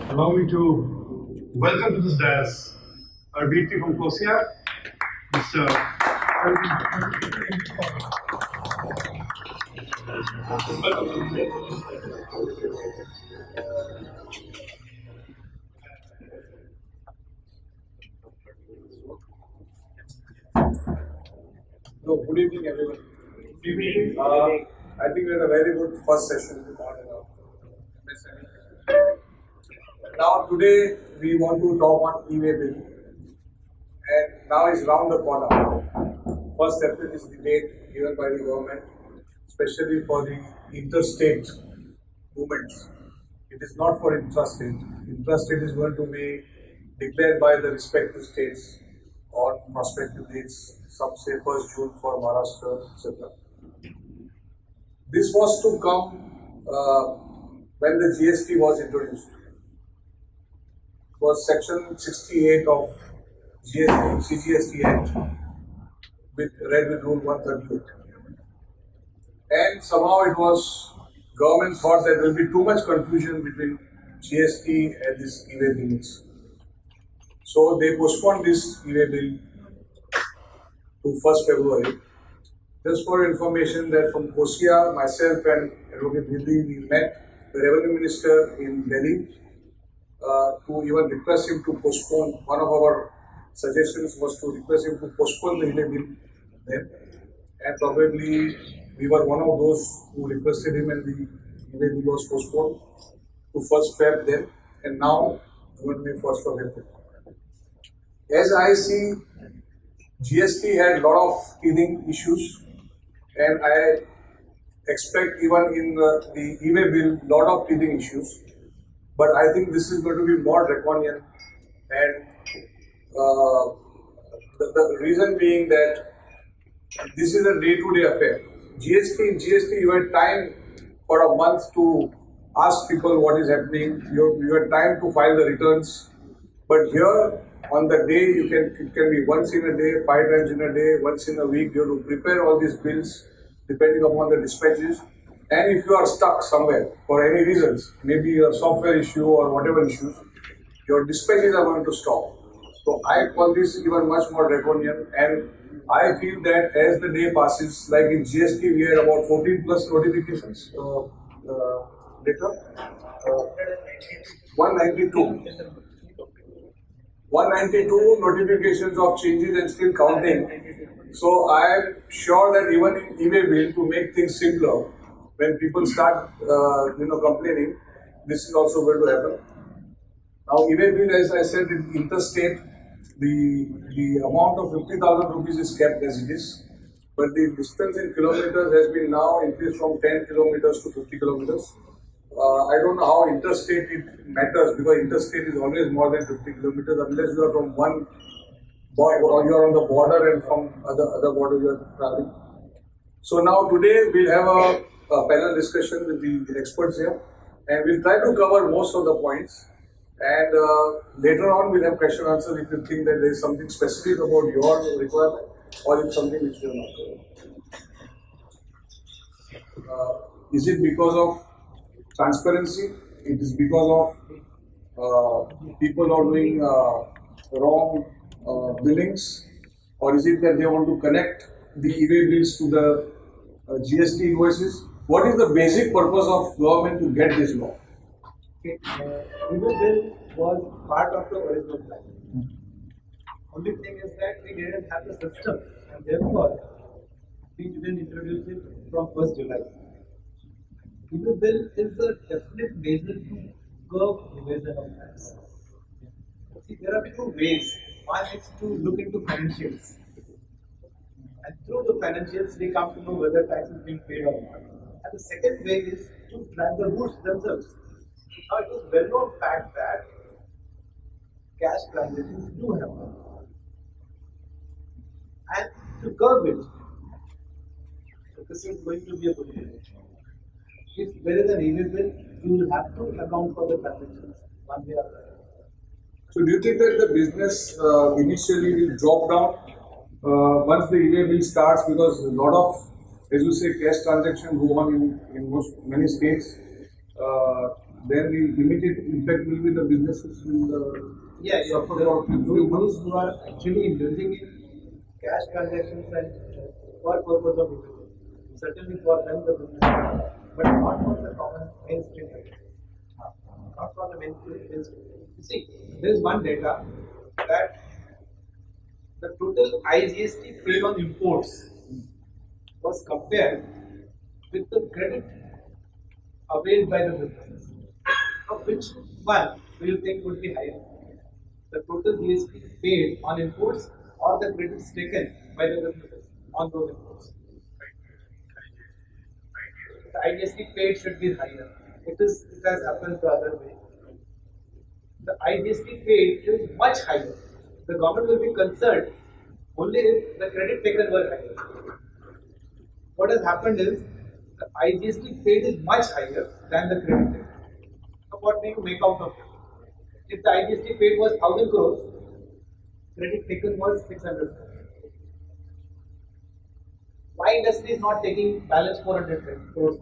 Allow me to welcome to this dais our VP from TSSIA, Mr. So, good evening, everyone. I think we had a very good first session on MSME. Now, today we want to talk on e-way bill, and now is round the corner. 1st April is the date given by the government, especially for the interstate movements. It is not for intrastate. Intrastate is going to be declared by the respective states on prospective dates, some say 1st June for Maharashtra, etc. This was to come when the GST was introduced. It was section 68 of CGST Act, read with Rule 138. And somehow it was, government thought that there will be too much confusion between GST and this e-way bills. So they postponed this e-way bill to 1st February. Just for information that from TSSIA, myself and Advocate Vidhi, we met the Revenue Minister in Delhi to even request him to postpone. One of our suggestions was to request him to postpone the e-way bill then. And probably we were one of those who requested him, and the e-way bill was postponed to 1st Feb then, and now it's going to be 1st of April. As I see, GST had a lot of teething issues, and I expect even in the e-way bill, lot of teething issues. But I think this is going to be more draconian, and the reason being that this is a day-to-day affair. In GST, you had time for a month to ask people what is happening. You had time to file the returns. But here, on the day, it can be once in a day, 5 times in a day, once in a week. You have to prepare all these bills depending upon the dispatches. And if you are stuck somewhere for any reasons, maybe a software issue or whatever issues, your dispatches are going to stop. So I call this even much more draconian, and I feel that as the day passes, like in GST, we had about 14 plus notifications. Data? 192 notifications of changes and still counting. So I am sure that even in e-way bill, to make things simpler, when people start complaining, this is also going to happen. Now e-way bill, as I said, in interstate, the amount of 50,000 rupees is kept as it is, but the distance in kilometers has been now increased from 10 kilometers to 50 kilometers. I don't know how interstate it matters, because interstate is always more than 50 kilometers unless you are from one border, or you are on the border, and from other border you are traveling. So now today we'll have a panel discussion with the experts here, and we'll try to cover most of the points. And later on we'll have question answer if you think that there is something specific about your requirement, or if something which you are not covered. Is it because of transparency? It is because of people are doing wrong billings, or is it that they want to connect the e-way bills to the GST invoices? What is the basic purpose of government to get this law? E-way bill was part of the original plan. Only thing is that we didn't have the system, and therefore we didn't introduce it from 1st July. E-way bill is a definite measure to curb evasion of tax. See, there are two ways. One is to look into financials, and through the financials we come to know whether tax is being paid or not. And the second way is to track the routes themselves. Now, it is well-known fact that cash transactions do happen, and to curb it, so this is going to be a good thing. If there is an e-way bill, you will have to account for the transactions one way or the other. So do you think that the business initially will drop down once the e-way bill starts, because a lot of, as you say, cash transactions go on in many states, then the immediate impact will be the businesses will Yeah, yeah. suffer for a few Those months. who are actually indulging in cash transactions and for purpose of business, certainly for them the business, but not for the common mainstream. Not for the mainstream. You see, there is one data that the total IGST paid on imports was compared with the credit availed by the businesses. Now, which one do you think would be higher? The total GST paid on imports or the credits taken by the businesses on those imports? The IGST paid should be higher. It has happened the other way. The IGST paid is much higher. The government will be concerned only if the credit taken were higher. What has happened is the IGST paid is much higher than the credit taken. So what do you make out of it? If the IGST paid was 1000 crores, credit taken was 600 crores. Why industry is not taking balance 400 crores?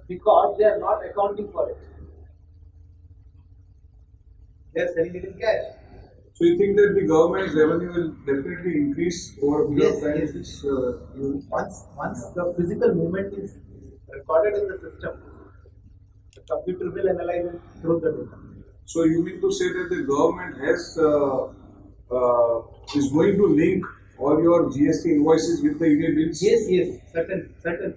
Because they are not accounting for it. They are selling it in cash. So you think that the government's revenue will definitely increase over a period of time? Yes, This, Once the physical movement is recorded in the system, the computer will analyze and throw the data. So you mean to say that the government is going to link all your GST invoices with the e-way bills? Yes, certain.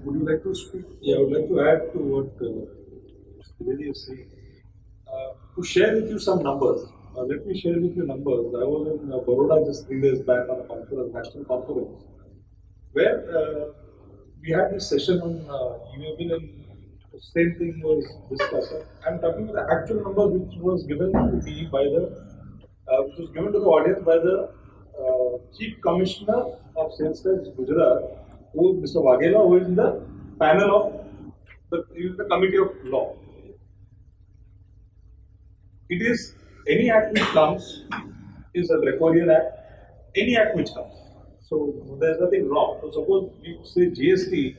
Would you like to speak? Yeah, I would like to add to what Mr. Reddy is saying. To share with you some numbers. Let me share with you numbers. I was in Baroda just 3 days back on a conference, national conference, where we had this session on e-way bill and the same thing was discussed. I'm talking about the actual numbers which was given to me by which was given to the audience by the Chief Commissioner of Sales Tax Gujarat, who Mr. Waghela, who is in the panel of the Committee of Law. It is any act which comes is a draconian act. Any act which comes. So there's nothing wrong. So suppose we say GST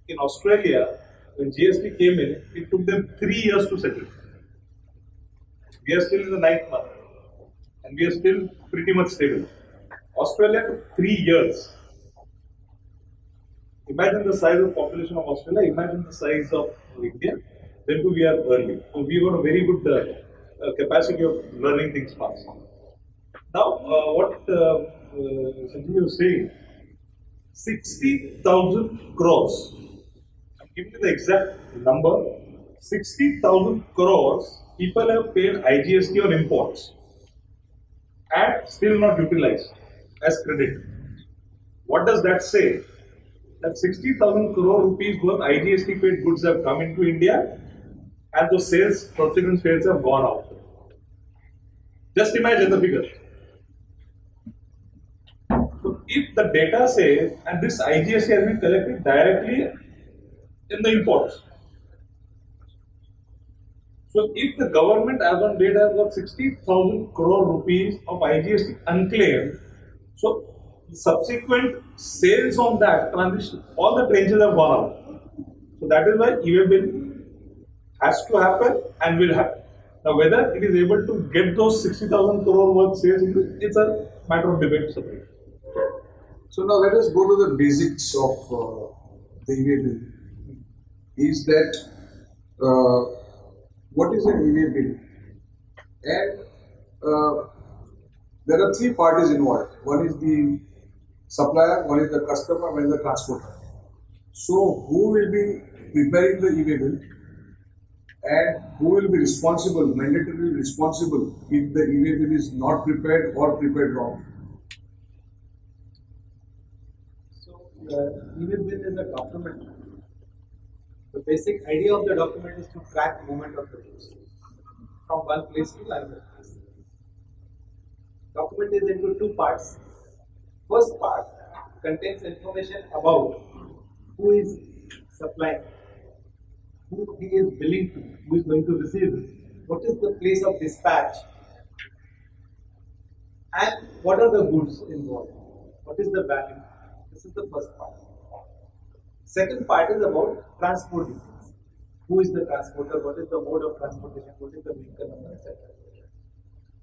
in Australia, when GST came in, it took them 3 years to settle. We are still in the 9th month, and we are still pretty much stable. Australia took 3 years. Imagine the size of population of Australia. Imagine the size of India. Then too we are early. So we got a very good capacity of learning things fast. Now, what Sanjeev was saying, 60,000 crores. I'm giving you the exact number. 60,000 crores people have paid IGST on imports and still not utilized as credit. What does that say? That 60,000 crore rupees worth IGST paid goods have come into India and those sales, subsequent sales have gone out. Just imagine the figure. So if the data says, and this IGST has been collected directly in the imports. So if the government as on date has got 60,000 crore rupees of IGST unclaimed, so subsequent sales on that transition, all the trenches have gone out. So that is why e-way bill has to happen and will happen. Now whether it is able to get those 60,000 crore worth sales, it's a matter of debate separately. So now let us go to the basics of the e-way bill. Is that what is an e-way bill? And there are 3 parties involved. One is the supplier, one is the customer, one is the transporter. So who will be preparing the e-way bill and who will be responsible, mandatorily responsible if the e-way bill is not prepared or prepared wrong? So, e-way bill is a document. The basic idea of the document is to track movement of the goods from one place to another place. Document is into 2 parts. First part contains information about who is supplying, who he is billing to, who is going to receive it, what is the place of dispatch, and what are the goods involved, what is the value. This is the first part. Second part is about transport details. Who is the transporter? What is the mode of transportation? What is the vehicle number, etc.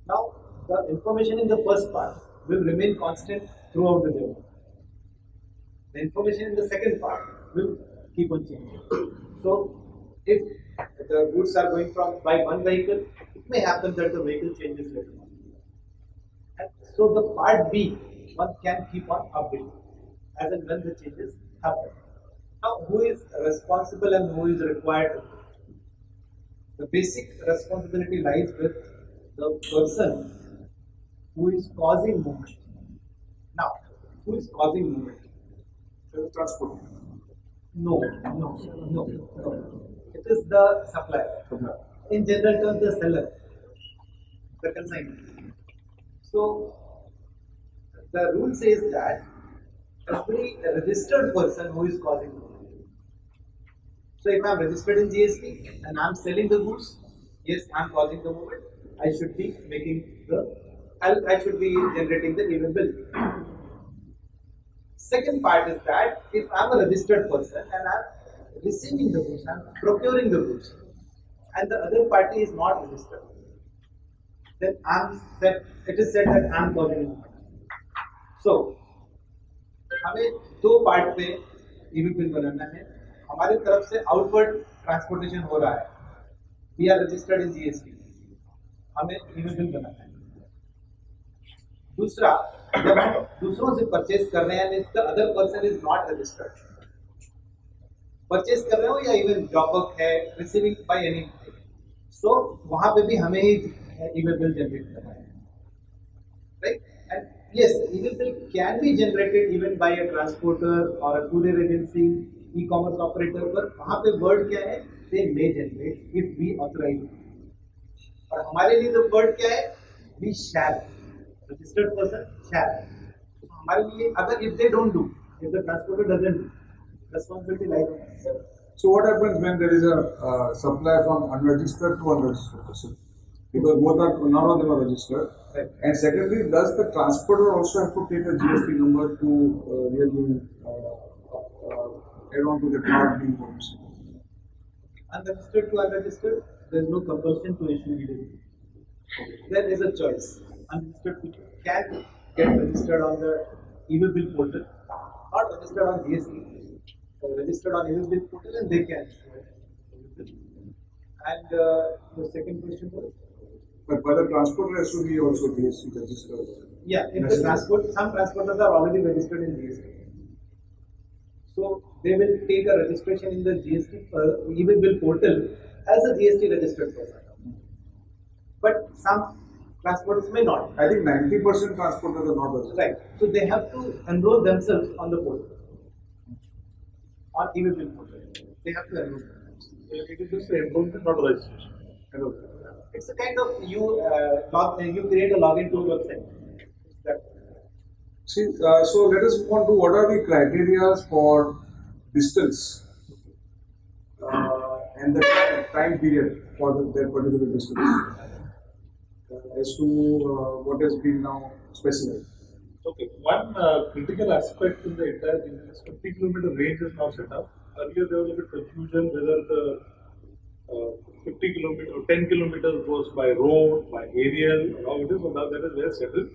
Now, the information in the first part will remain constant throughout the journey. The information in the second part will keep on changing. So, if the goods are going from by one vehicle, it may happen that the vehicle changes later on. And so, the part B, one can keep on updating as and when the changes happen. Now, who is responsible and who is required? The basic responsibility lies with the person who is causing movement. Now, who is causing movement? The transport. No. It is the supplier. In general terms, the seller, the consignment. So, the rule says that every registered person who is causing movement. So, if I am registered in GST and I am selling the goods, yes, I am causing the movement. I should be I should be generating the even bill. Second part is that if I am a registered person and I am receiving the goods, I am procuring the goods, and the other party is not registered, then it is said that I am causing movement. So, हमें दो part पे EV bill बनाना है. हमारे तरफ से outward transportation हो रहा है. We are registered in GST. हमें ईवी बिल बनाना है. दूसरा, जब हम दूसरों से परचेज कर रहे हैं, the other person is not registered, purchase कर रहे हो या इवन जॉब वर्क है, रिसीविंग बाय एनी, सो वहां पे भी हमें ही ईमेल बिल जनरेट करना है, राइट? एंड यस, ईमेल bill can be generated even by a transporter और a courier agency, e-commerce operator, पर वहां पे वर्ड क्या है? They may generate if we authorise. और हमारे लिए तो वर्ड क्या है? We shall. Registered person shall. So, हमारे लिए अगर if they don't do, if the transporter doesn't do, responsibility lies on us. So what happens when there is a supply from unregistered to unregistered person? Because none of them are registered. Right. And secondly, does the transporter also have to take a GST number to really add on to the card being used? Unregistered to unregistered, there is no compulsion to issue EWD. There is a choice. Unregistered people can get registered on the email bill portal, not registered on GST, registered on email bill portal, and they can issue it. And the second question was? But the transporter has to be also GST registered. Yeah, if the some transporters are already registered in GST. So they will take a registration in the GST email bill portal as a GST registered person. But some transporters may not. I think 90% transporters are not registered. Right. So they have to enroll themselves on the portal. On email bill portal. They have to enroll themselves. It is just an enrollment, not registration. It's a kind of you create a login to a website. See, so let us move on to what are the criteria for distance and the time period for that particular distance as to what has been now specified. Okay, one critical aspect in the entire thing is 50 kilometer range is now set up. Earlier there was a bit confusion whether the 50 kilometers or 10 kilometers goes by road, by aerial, how it is. So now that is well settled.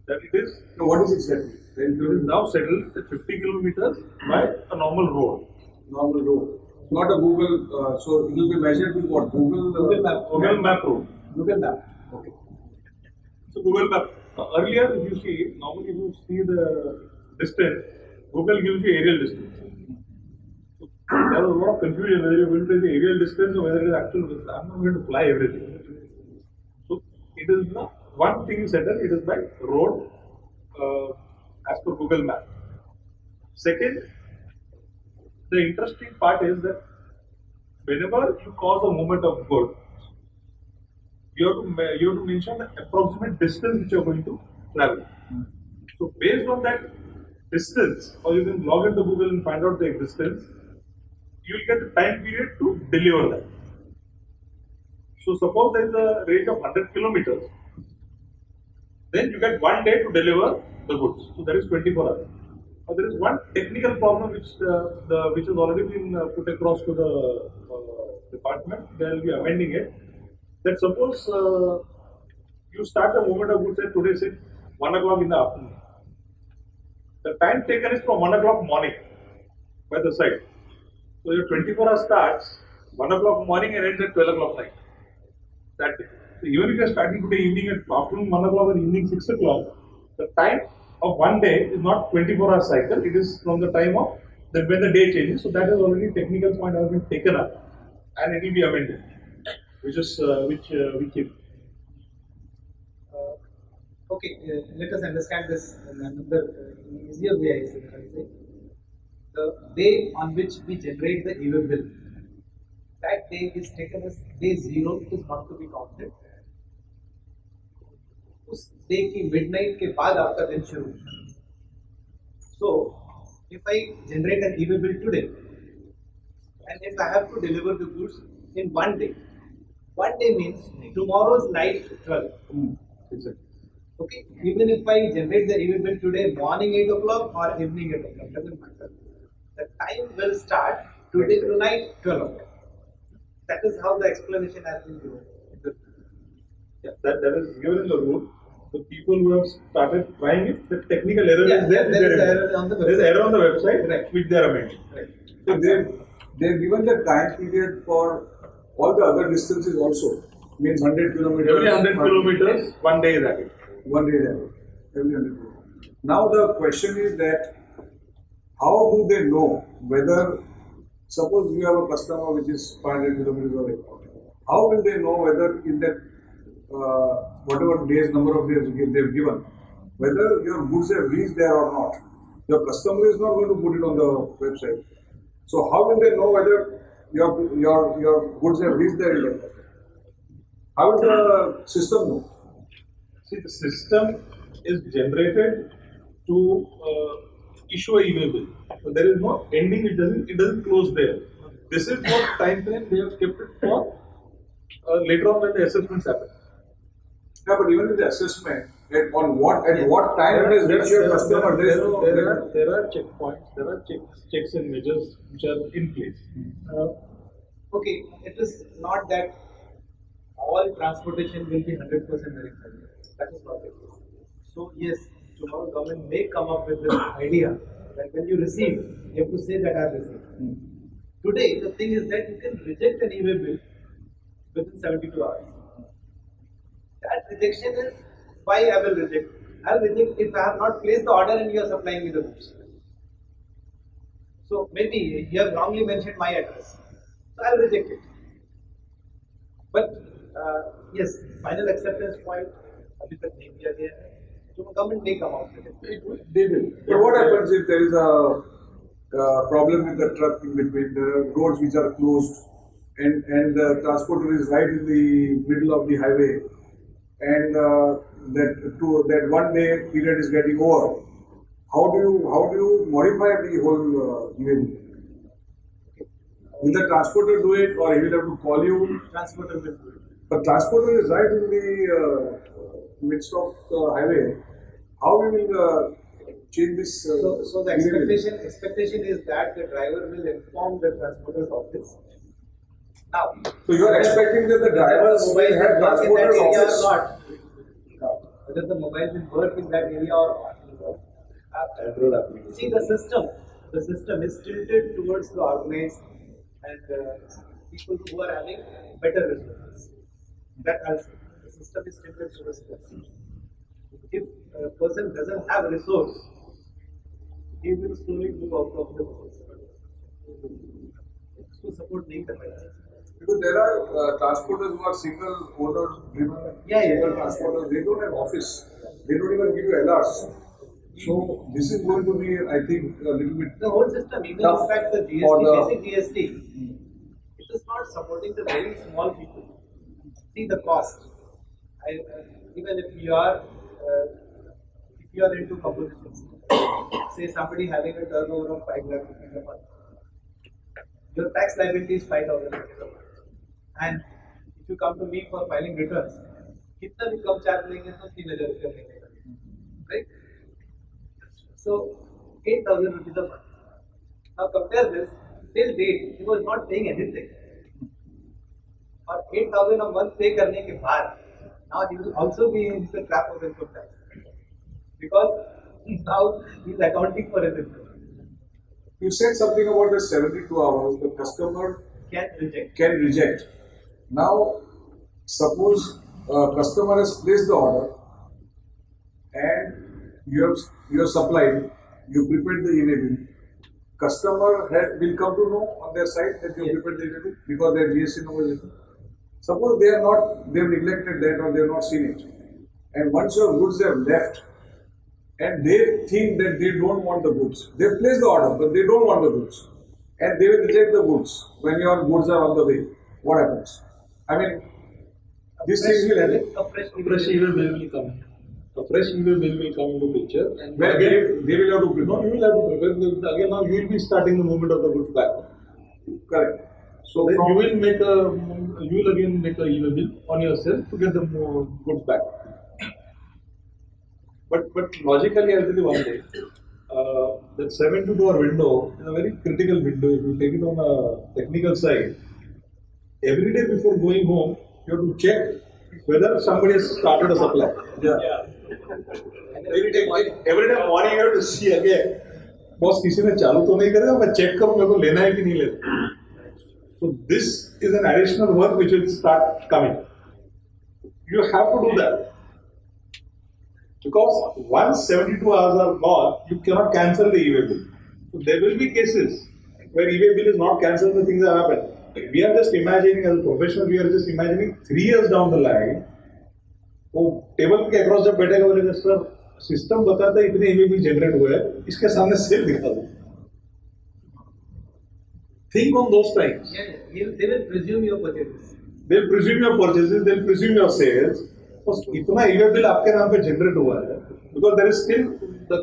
That it is. So what is it settled? It is now settled at 50 kilometers by a normal road. Normal road. Not a Google, so it will be measured with what? Google Map. Google Map road. Google Map. Okay. So Google Map. Earlier, if you see, normally if you see the distance, Google gives you aerial distance. So there was a lot of confusion whether you're going to take the aerial distance or whether it is actual distance. I'm not going to fly everything. So it is not one thing is settled, it is by road as per Google Map. Second, the interesting part is that whenever you cause a movement of goods, you have to mention the approximate distance which you are going to travel. So based on that distance, or you can log into Google and find out the distance, you will get the time period to deliver that. So suppose there is a range of 100 kilometers, then you get 1 day to deliver the goods. So that is 24 hours. There is one technical problem which has already been put across to the department. They will be amending it. That suppose you start the movement of goods at today, say 1 o'clock in the afternoon. The time taken is from 1 o'clock morning by the site. So your 24 hours starts 1 o'clock morning and ends at 12 o'clock night. That day. So even if you are starting today evening at afternoon 1 o'clock or evening 6 o'clock, the time of one day is not 24 hour cycle, it is from the time of when the day changes. So that is already technical point has been taken up and it will be amended, which is we keep. Okay, let us understand this in another easier way. I say the day on which we generate the e-way bill, that day is taken as day 0. It is not to be counted. उस day की midnight के बाद आपका दिन शुरू. So, if I generate an e-way bill today, and if I have to deliver the goods in one day means tomorrow's night 12. Exactly. Okay, even if I generate the e-way bill today morning 8 o'clock or evening 8 o'clock, doesn't matter. The time will start today tonight 12 o'clock. That is how the explanation has been given. Yeah, that is given in the rule. The people who have started trying it, the technical error is there. There is error on the website. There is error on the website, Right. which they are amending. Right. So they've given the time period for all the other distances also. Means 100 kilometers. Every 100 kilometers, 1 day is added. 1 day is added. Every 100 kilometers. Now the question is that how do they know whether, suppose you have a customer which is 500 kilometers away, how will they know whether in that whatever days, number of days they've given, whether your goods have reached there or not? Your customer is not going to put it on the website. So how will they know whether your goods have reached there or not? How will the system know? See, the system is generated to issue a e-way bill. So there is no ending. It doesn't close there. This is what time frame they have kept it for later on when the assessments happen. Yeah, but even in the assessment, at what time it is reached your customer, There are checkpoints, there are checks and measures which are in place. Okay, it is not that all transportation will be 100% verified. That is not it. So yes, tomorrow government may come up with this idea that when you receive, you have to say that I have received. Today, the thing is that you can reject an e-way bill within 72 hours. That rejection is why I will reject. I will reject if I have not placed the order and you are supplying me the goods. So maybe you have wrongly mentioned my address. So I will reject it. But yes, final acceptance point, अभी तक नहीं दिया गया है. So government may come out with it. they will. But what happens if there is a problem with the truck in between? There are roads which are closed, and the transporter is right in the middle of the highway, and that 1 day period is getting over. How do you modify the whole event? Will the transporter do it, or he will have to call you? Transporter will do it. But transporter is right in the midst of the highway. How we will change this? So the expectation is that the driver will inform the transporter's office. Now, So you are expecting that the drivers will have transporter's or office? not? Whether the mobile will work in that area or not. See, the system is tilted towards the organized and people who are having better resources. That also, the system is tilted towards this. If a person doesn't have resource, he will slowly move out of the system. उसको support नहीं कर रहा है. Because there are transporters who are single owner driven. Yeah. Single transporters, they don't have office. They don't even give you LRs. So this is going to be, I think, a little bit The whole system, even tough in fact the for GST, basic GST, it is not supporting the very small people. See the cost. Even if you are into compositions, say somebody having a turnover of 5 lakh rupees a month, your tax liability is 5,000 rupees a month. And if you come to me for filing returns, कितना भी कम charge लेंगे तो 3,000 रुपये लेंगे, right? So 8,000 rupees a month. Now compare this, till date he was not paying anything. और 8,000 a month pay करने के बाद, now he will also be in the trap of income tax because now he is accounting for his income. You said something about the 72 hours the customer Can reject. Now, suppose a customer has placed the order and you have supplied, you prepared the email bill. Customer will come to know on their side that you have prepared the email bill because their GST number is written. Suppose they have neglected that or they have not seen it. And once your goods have left and they think that they don't want the goods, they place the order but they don't want the goods. And they will reject the goods when your goods are on the way. What happens? I mean, these things will happen. A fresh Fresh email bill will come. A fresh email bill will come into picture, and Where again, they will have to no, prepare. you will have to prepare. Because again, now you will be starting the movement of the goods back. Correct. So then you will again make a email bill on yourself to get the goods back. But logically, I'll tell you one thing. That 72-hour window is a very critical window. If you take it on a technical side, every day before going home, you have to check whether somebody has started a supply. Every day morning you have to see again. Boss किसी ने चालू तो नहीं करेगा मैं check करूं मेरे को लेना है कि नहीं लेना. So this is an additional work which will start coming. You have to do that. Because once 72 hours are gone, you cannot cancel the e-way bill. So there will be cases where e-way bill is not cancelled, the things have happened. We are just imagining, as a professional, we are just imagining 3 years down the line, वो table के across जब बैठेगा बोलेगा sir system बताता है इतने e-way bill generate हुए हैं, इसके सामने सेल दिखा दो. Think on those times. They will presume your purchases. They'll presume your purchases, they'll presume your sales. इतना ई-वे बिल आपके नाम पे जनरेट हुआ है because there is still the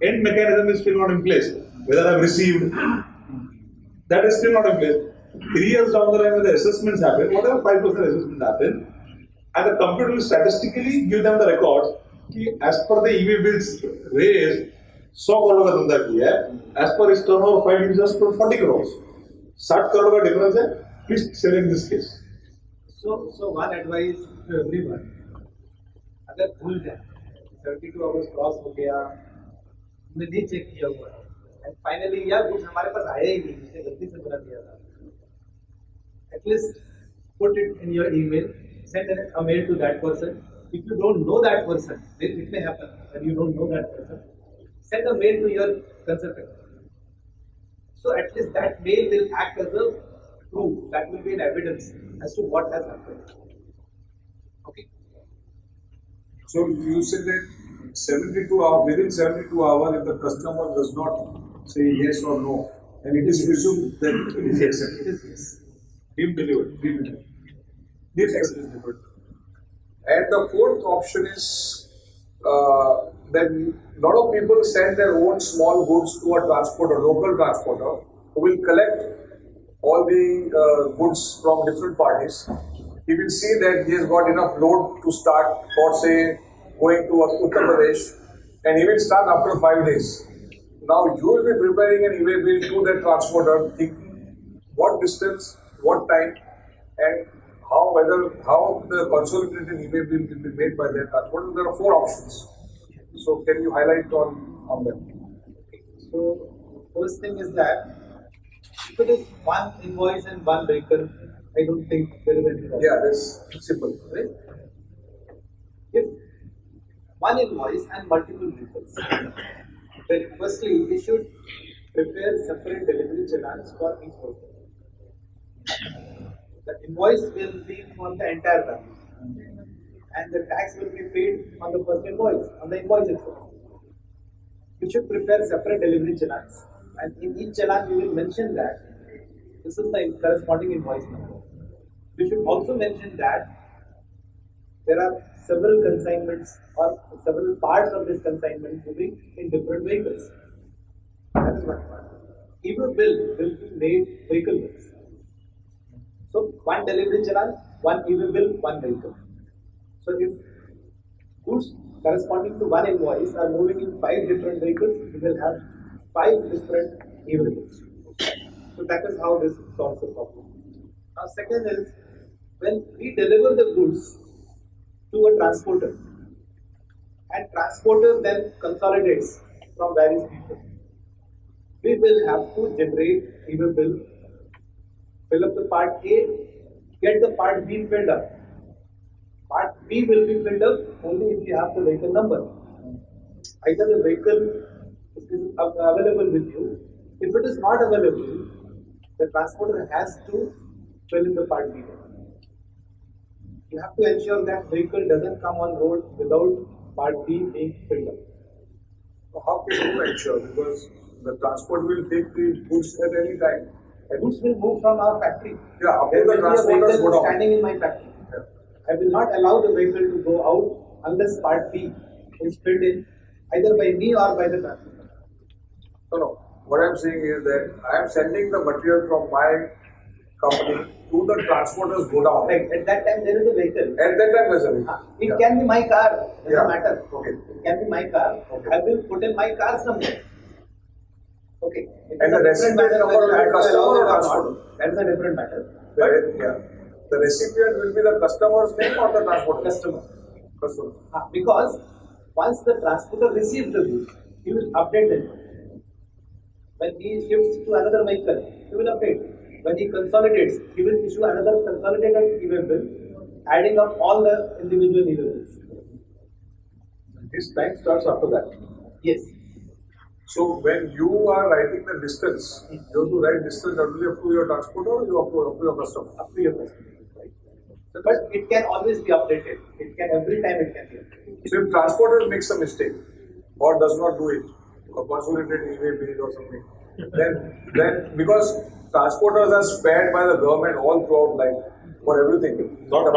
end mechanism is still not in place. Whether I've received, that is still not in place. 3 years down the line when the assessments happen, whatever 5% assessment happen, and the computer will statistically give them the records कि as per the e-way bills raised 100 crore का धंधा किया है, as per his turnover filed he just 40 crores. 60 crore का difference है, please sell in this case. So one advice to everyone. अगर भूल जाए 32 आवर्स क्रॉस हो गया हमने नहीं चेक किया हुआ एंड फाइनली यार कुछ हमारे पास आया ही नहीं जिसने गलती से बना दिया था at least put it in your email send a mail to that person. If you don't know that person, it may happen that you don't know that person, send a mail to your consultant. So at least that mail will act as a proof, that will be an evidence as to what has happened. Okay. So you said that 72 hours, within 72 hours, if the customer does not say yes or no, then it is presumed that it is accepted. It is yes. Deemed delivered. Deemed accepted. And the fourth option is that a lot of people send their own small goods to a transporter, local transporter, who will collect all the goods from different parties. He will see that he has got enough load to start for, say, going to Uttar Pradesh, and he will start after 5 days. Now you will be preparing an e-way bill to that transporter, thinking what distance, what time, and how the consolidated e-way bill will be made by that transporter. There are 4 options. So can you highlight on them? So first thing is that if it is one invoice and one vehicle, I don't think there is any problem. Yeah, that's simple. Right? If one invoice and multiple vehicles, then firstly we should prepare separate delivery channels for each vehicle. The invoice will be for the entire value, and the tax will be paid on the first invoice, on the invoice itself. We should prepare separate delivery channels, and in each channel we will mention that this is the corresponding invoice number. We should also mention that there are several consignments or several parts of this consignment moving in different vehicles. That is one part. E-way bill will be made vehicle wise. So one delivery channel, one e-way bill, one vehicle. So if goods corresponding to one invoice are moving in 5 different vehicles, we will have 5 different e-bills. So that is how this solves the problem. Now second is, when we deliver the goods to a transporter, and transporter then consolidates from various people, we will have to generate e-bill, fill up the part A, get the part B filled up. Part B will be filled up only if you have the vehicle number. Either the vehicle is available with you. If it is not available, the transporter has to fill in the part B. You have to ensure that vehicle doesn't come on road without part B being filled up. So how can you ensure? Because the transport will take the goods at any time. The goods will move from our factory. Yeah, There the will be a transporters vehicle go down. standing in my factory. I will not allow the vehicle to go out unless part B is filled in either by me or by the transporter. No. What I'm saying is that I am sending the material from my company to the transporters go down. Right. At that time there is a vehicle. At that time, there's a It can be my car, doesn't Yeah. matter. Okay. It can be my car. Okay. I will put in my car's number. Okay. It And is the a different recipient matter number whether will be I have to customer allow or it or transporter? not. That is a different matter. The recipient will be the customer's name or the transporter? Customer. Customer. Because once the transporter receives the goods, he will update them. When he shifts to another vehicle, he will update. When he consolidates, he will issue another consolidated e-bill bill, adding up all the individual e-bill bills. His time starts after that. Yes. So when you are writing the distance, you have to write distance only up to your transporter or you up to your customer? Up to your customer. But it can always be updated. It can every time it can be updated. So if transporter makes a mistake or does not do it, or consolidated e-way bill or something, then because transporters are spared by the government all throughout life for everything. Not in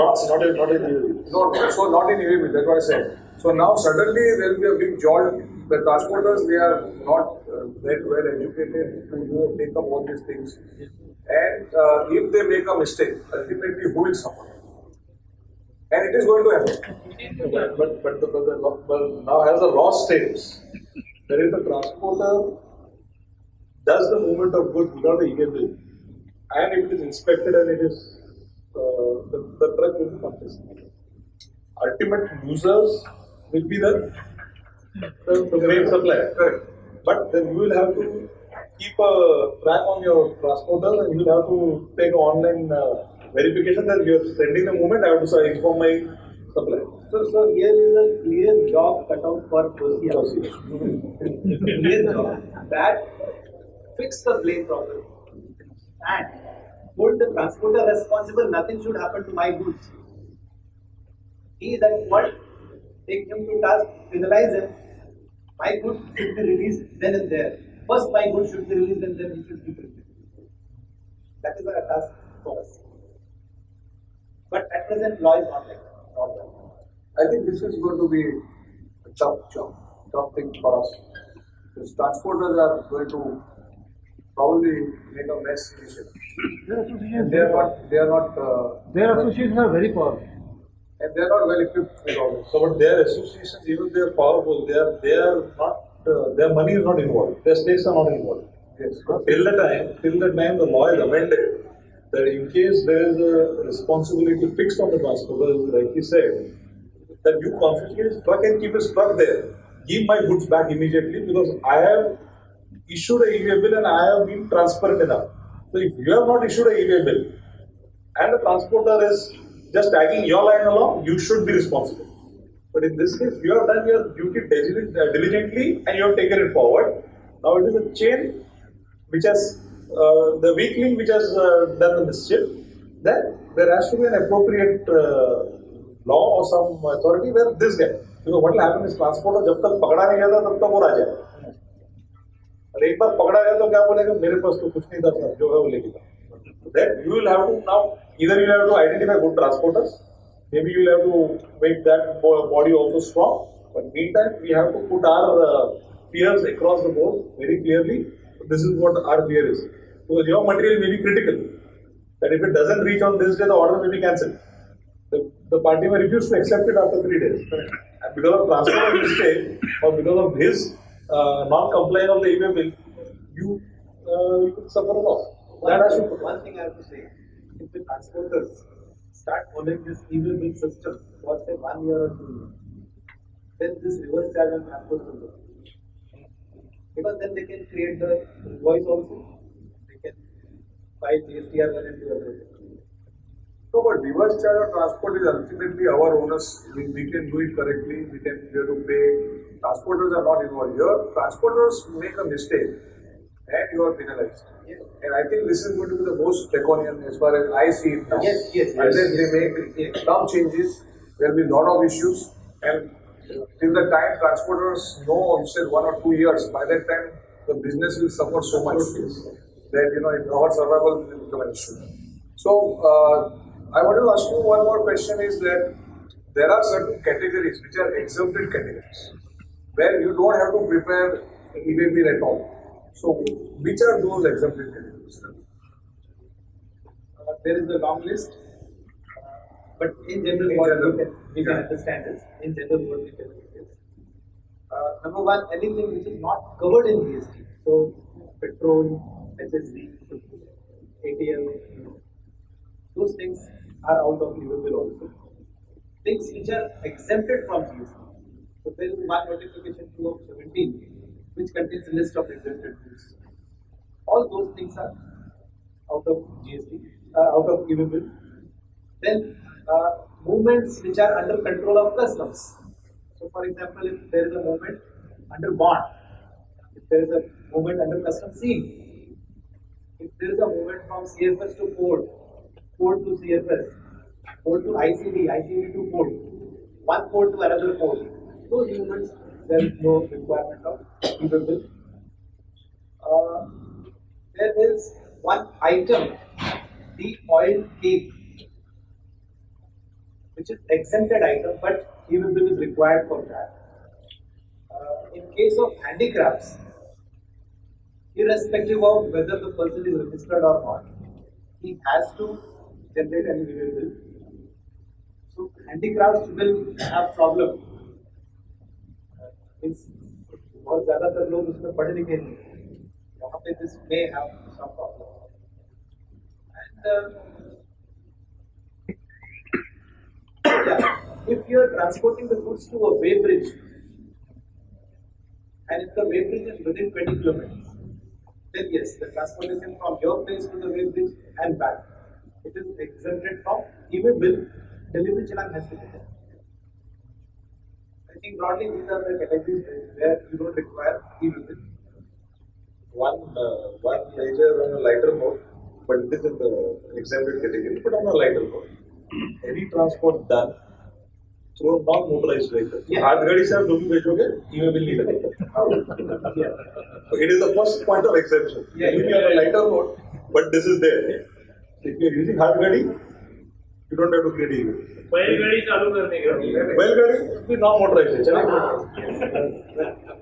So not in e-way bill, that's what I said. So now suddenly there will be a big jolt. The transporters, they are not that well educated to take up all these things. And if they make a mistake, ultimately who will suffer? And it is going to happen. But now as the law states, that if the transporter does the movement of goods without a e-way bill, and if it is inspected and it is the truck will be confiscated. Ultimate losers will be the main supplier. Correct. But then you will have to keep a track on your transporter and you will have to take an online verification that you are sending the movement. I have to inform my supplier. So here is a clear job cut out for TSSIA. Clear job that fix the blame problem and hold the transporter responsible. Nothing should happen to my goods. He is at fault. Take him to task, penalize him. My goods should be released then and there. First, my goods should be released and then he should be released. That is our task for us. But at present, law is not like that. Not like that. I think this is going to be a tough job, tough thing for us. Because transporters are going to probably make a mess initially. Their associations, They are not associations are very powerful. and they are not well equipped with all this. So, but their associations, even they are powerful, they are not, their money is not involved, their stakes are not involved. Yes. Till the time the law is amended, that in case there is a responsibility fixed on the transporter, like he said, that you confiscate his truck and keep his truck there. Give my goods back immediately because I have issued a e-way bill and I have been transparent enough. So if you have not issued a e-way bill and the transporter is just tagging your line along, you should be responsible. But in this case, you have done your duty diligently and you have taken it forward. Now it is a chain which has, the weak link which has done the mischief. Then there has to be an appropriate law or some authority where this guy, because what will happen is transporter जब तक पकड़ा नहीं जाता तब तक वो राजा है. और एक बार पकड़ा गया तो क्या बोलेगा मेरे पास तो कुछ नहीं था सर जो है वो लेके जाओ. Then you will have to now either you will have to identify good transporters, maybe you will have to make that body also strong. But meantime we have to put our fears across the board very clearly. This is what our fear is. Because your material may be critical. That if it doesn't reach on this day, the order may be cancelled. The party may refuse to accept it after 3 days. And because of transporter mistake or because of his non-compliance of the e-way bill, you could suffer a loss. That has to One thing I have to say, if the transporters start following this e-way bill system for say 1 year or 2 years, then this reverse charge on transport will go. Because then they can create the invoice also, they can buy GSTR one and do everything. No, but reverse charge on transport is ultimately our onus. We can do it correctly. We have to pay. Transporters are not involved here. Transporters make a mistake, and you are penalized. Yes. And I think this is going to be the most draconian as far as I see it now. Yes. Unless they make some changes, there will be a lot of issues. And till the time transporters know, you said 1 or 2 years, by that time the business will suffer so much that our survival will become an issue. So I want to ask you one more question: is that there are certain categories which are exempted categories where you don't have to prepare e-way bill at all. So which are those exempted categories? There is a long list, but in general, we can understand this. In general, what we can do is number one, anything which is not covered in GST. So petrol, HSD, ATL, those things are out of e-way bill also. Things which are exempted from GST. So there is one notification 2 of 17 which contains a list of exempted goods. All those things are out of GST, out of e-way bill. Then movements which are under control of customs. So for example, if there is a movement under bond, if there is a movement under customs seal, if there is a movement from CFS to port, port to CFS, port to ICD, ICD to port, one port to another port, those movements there is no requirement of e-way bill. There is one item, the oil cake, which is exempted item, but e-way bill is required for that. In case of handicrafts, irrespective of whether the person is registered or not, he has to generate an e-way bill. So handicrafts will have problem. बहुत ज़्यादातर लोग उसमें पढ़े लिखे नहीं, वहाँ पे this may have some problem. And if you are transporting the goods to a weighbridge, and if the weighbridge is within 20 kilometers, then yes, the transportation from your place to the weighbridge and back, it is exempted from e-way bill. Delivery challan has to be there. I think broadly these are the categories where you don't require e-way bill. One major on a lighter note, but it is in the exempted category, but on a lighter note. Any transport done through non-motorized vehicle. हाथगाड़ी से आप जो भी भेजोगे, e-way bill नहीं लगेगा. So it is the first point of exception. Maybe on a lighter note, but this is there. If you are using हाथगाड़ी, you don't have to create e-way bill. बैलगाड़ी चालू करने के लिए बैलगाड़ी भी non-motorized है.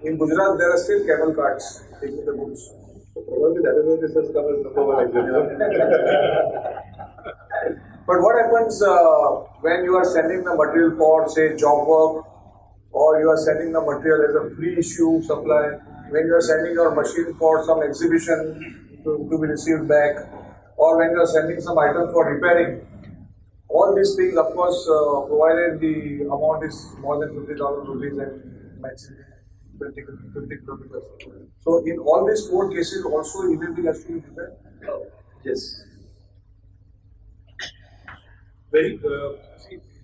In Gujarat, there are still camel carts taking the goods. So probably that is why this has come as number one exemption. But what happens when you are sending the material for, say, job work, or you are sending the material as a free issue supply, when you are sending your machine for some exhibition to be received back, or when you are sending some items for repairing? All these things, of course, provided the amount is more than 50,000 rupees and matching 50 kilometers. So, in all these 4 cases, also e-way bill has to be prepared? Yes. Very.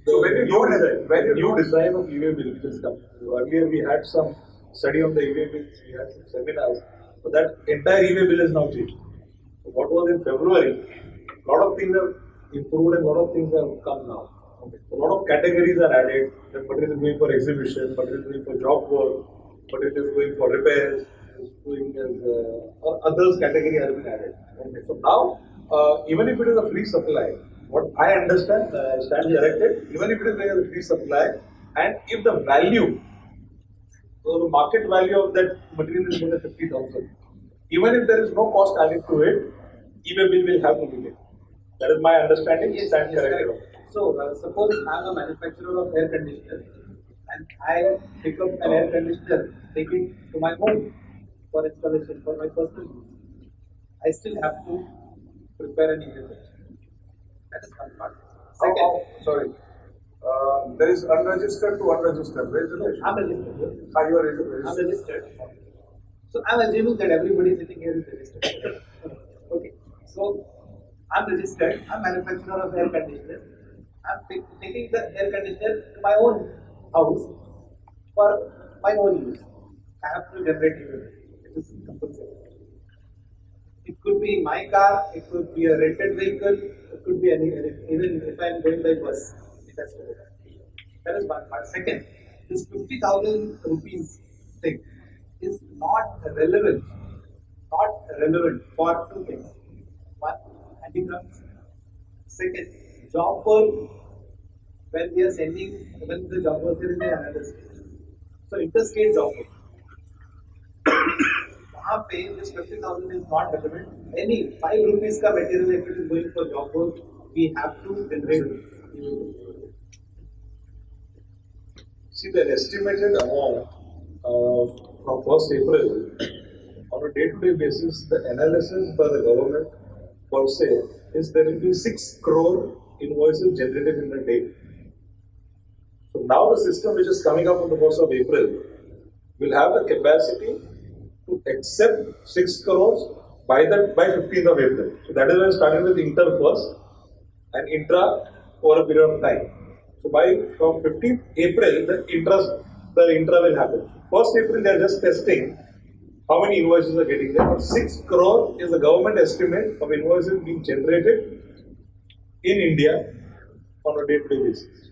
So when you don't have it, when you new design of e-way bill which has come. Earlier we had some study on the e-way bills, we had some seminars, but that entire e-way bill is now changed. So what was in February, a lot of things have improved and a lot of things have come now. Okay. A lot of categories are added. The material is going for exhibition, material is going for job work, material is going for repairs, is going as or others category has been added. Okay. So now, even if it is a free supply, what I understand, stand corrected, even if it is a free supply, and if the value, so the market value of that material is more than 50,000, even if there is no cost added to it, e-way bill will have to be paid. That is my understanding. Yes, stand corrected. So, suppose I am a manufacturer of air conditioner and I pick up an air conditioner, take it to my home. for installation for my personal use, I still have to prepare an email. That is one part. Second, Sorry. There is unregistered to unregistered. Where is the relation? I'm registered. You are registered. I'm registered. So I'm assuming that everybody sitting here is registered. Okay. So I'm registered. I'm manufacturer of air conditioner. I'm taking the air conditioner to my own house for my own use. I have to generate email. It is compulsory. It could be my car. It could be a rented vehicle. It could be any. Even if I'm going by bus, it has to be done. That is one part. Second, this 50,000 rupees thing is not relevant for two things. One, handicrafts. Second, job work. When we are sending, when the job work is in another state. So interstate job work. वहाँ पे this 50,000 is not relevant. Any 5 rupees का material if it is going for job work, we have to generate. See, the estimated amount from 1st April on a day-to-day basis, the analysis by the government per se is there will be 6 crore invoices generated in a day. So now the system which is coming up on the 1st of April will have the capacity to accept 6 crores by 15th of April. So that is why starting with inter first and intra over a period of time. So from 15th April, the intra will happen. 1st April, they are just testing how many invoices are getting there. But 6 crore is the government estimate of invoices being generated in India on a day-to-day basis.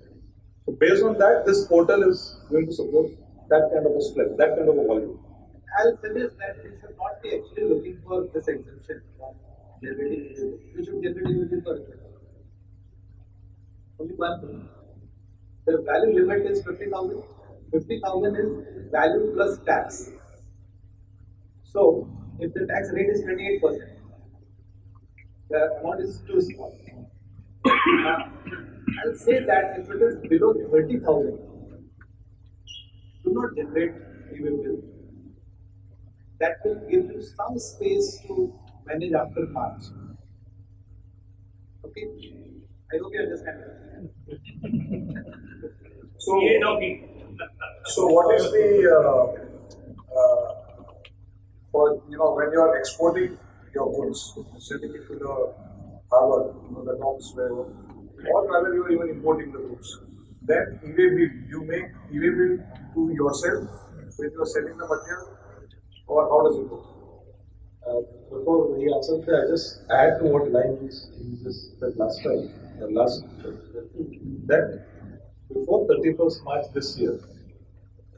So based on that, this portal is going to support that kind of a strength, that kind of a volume. I'll suggest that we should not be actually looking for this exemption from generating images. We should generate images for it. Only one thing. The value limit is 50,000. 50,000 is value plus tax. So, if the tax rate is 28%, the amount is too small. I'll say that if it is below 30,000, do not generate e-way bill. That will give you some space to manage after March. Okay? I hope you understand that. So what is the for when you are exporting your goods, sending it to the harbor, the docks wherever, or rather you are even importing the goods, then e-way bill, you make e-way bill to yourself when you are selling the material, or how does it go? Before we answer that, I just add to what line he just said last time, that before 31st March this year,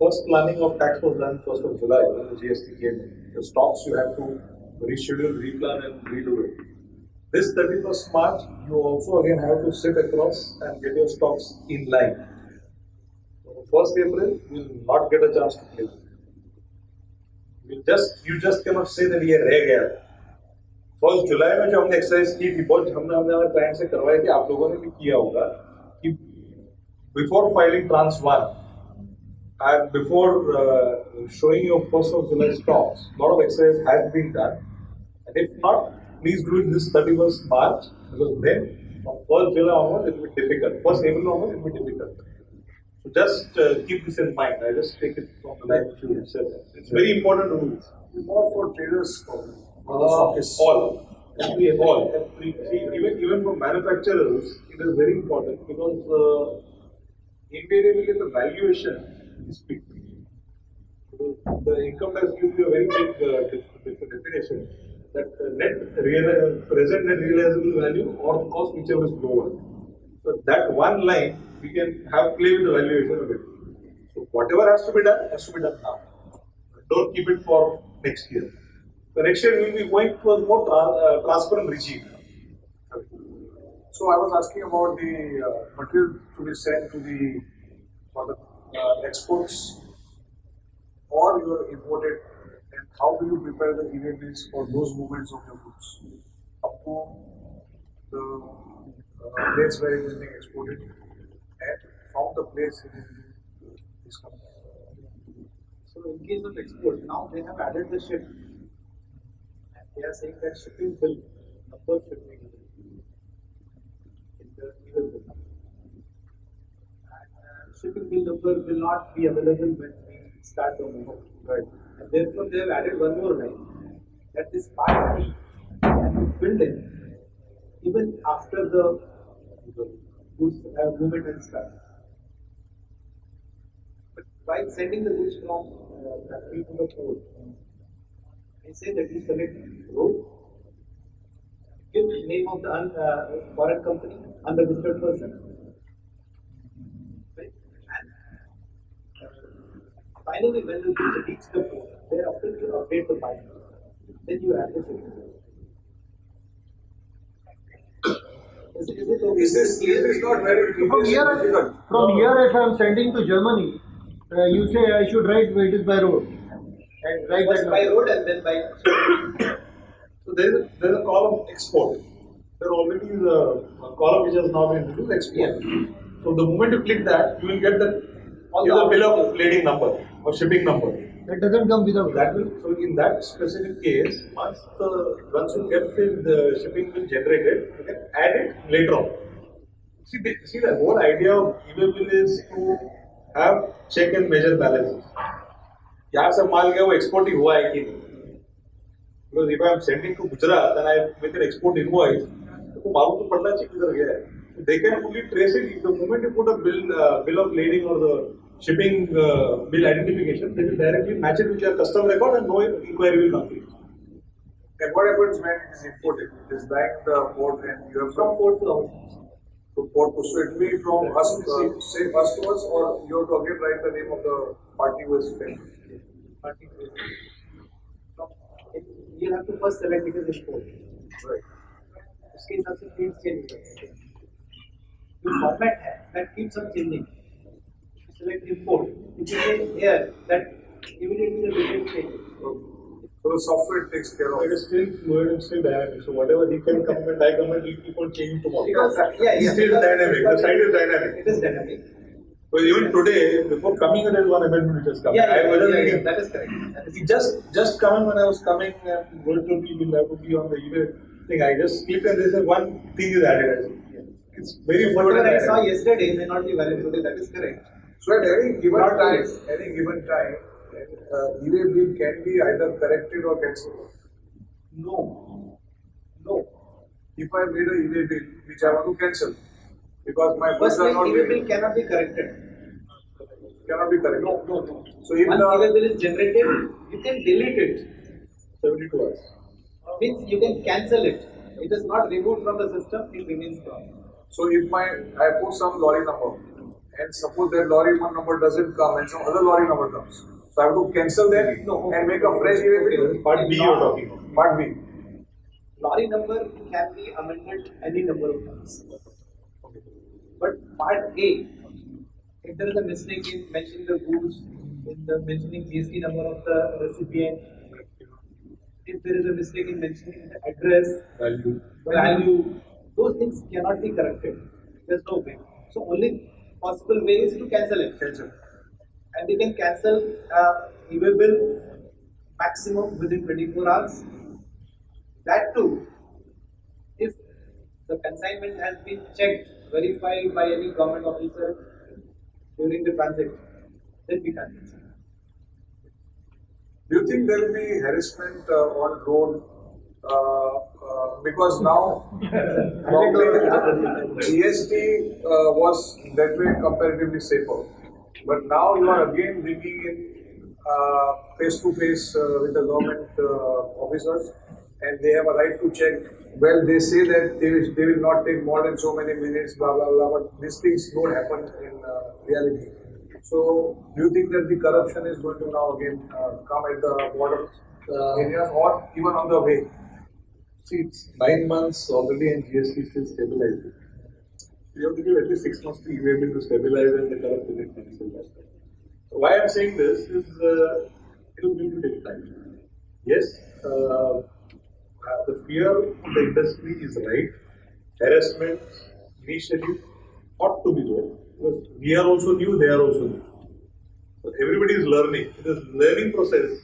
first planning of tax was done 1st of July when the GST came in. The stocks you have to reschedule, replan and redo it. This 31st March, you also again have to sit across and get your stocks in line. So 1st April, you will not get a chance to play. You just cannot say that ये रह गया. 1st July में जो हमने exercise की थी, बहुत हमने हमारे क्लाइंट से करवाई थी, आप लोगों ने भी किया होगा कि before filing trans 1 and before showing your 1st of July stocks, a lot of exercise has been done. And if not, please do it this 31st March, because then from 1st July onwards it will be difficult. 1st April onwards it will be difficult. So just keep this in mind. I just take it from the line which you said. It's very important rules. It's more for traders All. Even for manufacturers, it is very important because invariably the valuation is big. The income tax gives you a very big definition that present net realizable value or the cost whichever is lower. So that one line we can have play with the valuation of it. So whatever has to be done now. Don't keep it for next year. So next year we will be going towards more transparent regime. So I was asking about the material to be sent to for the exports or your imported, and how do you prepare the e-way bills for those movements of your goods up to the place where it is being exported and from the place it is coming. So So in case of export, now they have added the ship. And they are saying that shipping bill number should be given in the given bill. And shipping bill number will not be available when we start the move. Right. And therefore they have added one more line that this part B can be filled in even after the goods movement has started. But while sending the goods from factory to the port, they say that you select road, give the name of the foreign company, unregistered person, right? And finally, when the goods reach the port, thereafter you update the file. Then you add the shipping. Is it okay? Is this not very From here, if I am sending to Germany, you say I should write it is by road. And write First that by number. road and then by So there is a column export. There already is a column which has now been introduced export. So the moment you click that, you will get the bill of lading number or shipping number. That doesn't come without That will, so in that specific case, once you get the shipping bill generated, you can add it later on. See the whole idea of e-way bill is to have check and measure balances. यहाँ से माल गया वो export ही हुआ है कि नहीं? Because if I am sending to Gujarat and I make an export invoice, तो मालूम तो पड़ना चाहिए किधर गया है. They can only trace it the moment you put a bill of lading or the shipping bill identification, they will directly match it with your custom record and no inquiry will come to you. And what happens when it is imported? It is back the port and you have from port to our to port to. So it will be from us, say us to us, or you have to again write the name of the party who is paying. party. You have to first select it as import. Right. उसके हिसाब से fields change होते हैं. जो format है that keeps on changing. Select import. You can say here that immediately the details change. So the software takes care of It is still fluid and still dynamic. So whatever he can comment, I comment, he keep on changing tomorrow. Because It's still dynamic. The site is dynamic. It is dynamic. But even today, before coming, there is one amendment which has come. I wasn't reading. That is correct. That is It just coming when I was coming and going to be will have to be on the email thing. I just clicked and there is one thing is added. It's very fluid. whatever and I saw dynamic. yesterday may not be valid today. That is correct. So at any given time, e-way bill can be either corrected or cancelled. No. If I made a e-way bill which I want to cancel because my goods First are not e-way bill ready, cannot be corrected. cannot be corrected. No. So if Once e-way bill is generated, you can delete it. 72 hours. Means you can cancel it. It is not removed from the system, it remains gone. So if I put some lorry number and suppose that lorry number doesn't come and some other lorry number comes, so I have to cancel that and make a fresh e-way bill. Part B you are talking about. Part B. Lorry number can be amended any number of times. But part A, if there is a mistake in mentioning the goods, in the mentioning GST number of the recipient, if there is a mistake in mentioning the address, value, those things cannot be corrected. There's no way. So only possible way is to cancel it. And we can cancel e-way bill maximum within 24 hours. That too, if the consignment has been checked, verified by any government officer during the transit, then we can cancel. Do you think there will be harassment on road? Because now GST was that way comparatively safer, but now you are again bringing in face to face with the government officers, and they have a right to check. Well, they say that they will not take more than so many minutes, blah blah blah. But these things don't happen in reality. So, do you think that the corruption is going to now again come at the border areas or even on the way? See, it's 9 months already and GST is still stabilized. You have to give at least 6 months to e-way bill to stabilize and the corruption is cancelled. So why I'm saying this is it will need to take time. Yes, the fear of the industry is right. Harassment initially ought to be there. Because we are also new, they are also new. So everybody is learning. In this learning process,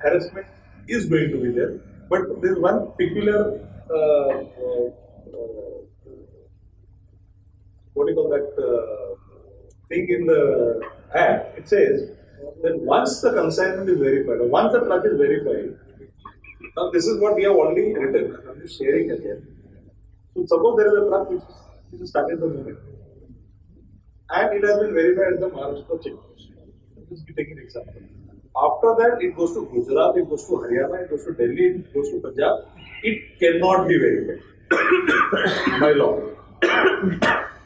harassment is going to be there. But there is one peculiar, what do you call that, thing in the act. It says that once the consignment is verified, or once the truck is verified, now this is what we have already written. I'm just sharing again. So suppose there is a truck which is started the movement, and it has been verified at the Maharashtra checkpoint. Just be taking an example. After that, it goes to Gujarat, it goes to Haryana, it goes to Delhi, it goes to Punjab. It cannot be verified by law.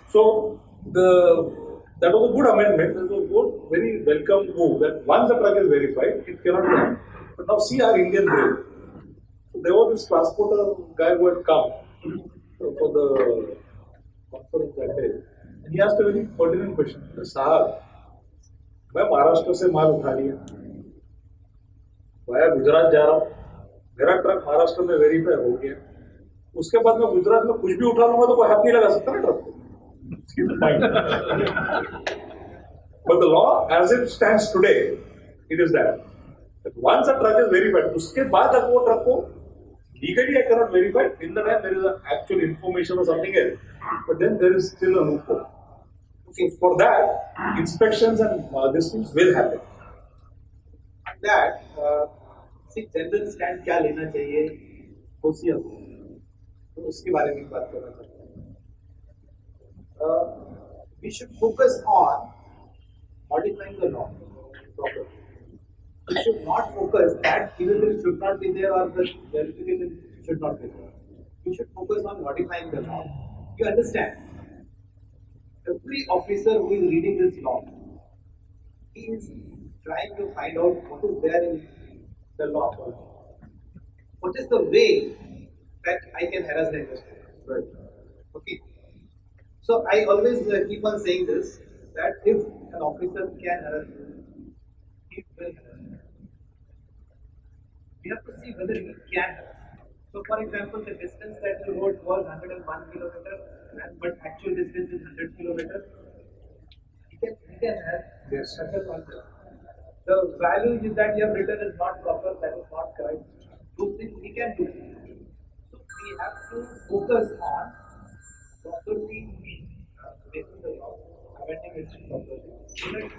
So that was a good amendment. That was a good, very welcome move. That once the truck is verified, it cannot be done. But now see our Indian brain. So there was this transporter guy who had come for the conference that day, and he asked a very pertinent question. Sahab, मैं महाराष्ट्र से माल उठा लिया, मैं गुजरात जा रहा हूँ, मेरा truck Maharashtra में वेरीफाई हो गया, उसके बाद मैं गुजरात में कुछ भी उठा लूंगा तो कोई हाथ नहीं लगा सकता ना ट्रक को. But the law as it stands today, it is that once a truck is verified, उसके बाद अगर वो ट्रक को legally I cannot verify. In the time there is an actual information or something else, but then there is still a loophole. So for that, inspections and these things will happen. That see general stand क्या लेना चाहिए कोसिया को, तो उसके बारे में बात करना चाहते हैं. We should focus on modifying the law properly. We should not focus that even though it should not be there or the verification should not be there. We should focus on modifying the law. You understand? Every officer who is reading this law, he is trying to find out what is there in the law. What is the way that I can harass the investor? Right. Okay. So I always keep on saying this, that if an officer can harass you, he will harass you. We have to see whether he can harass. So for example, the distance that you wrote was 101 kilometers, but actual distance is 100 kilometers. He can have such a the value that you have written is not proper, that is not correct. Those things he can do. So we have to focus on properly making the law, amending it properly. So that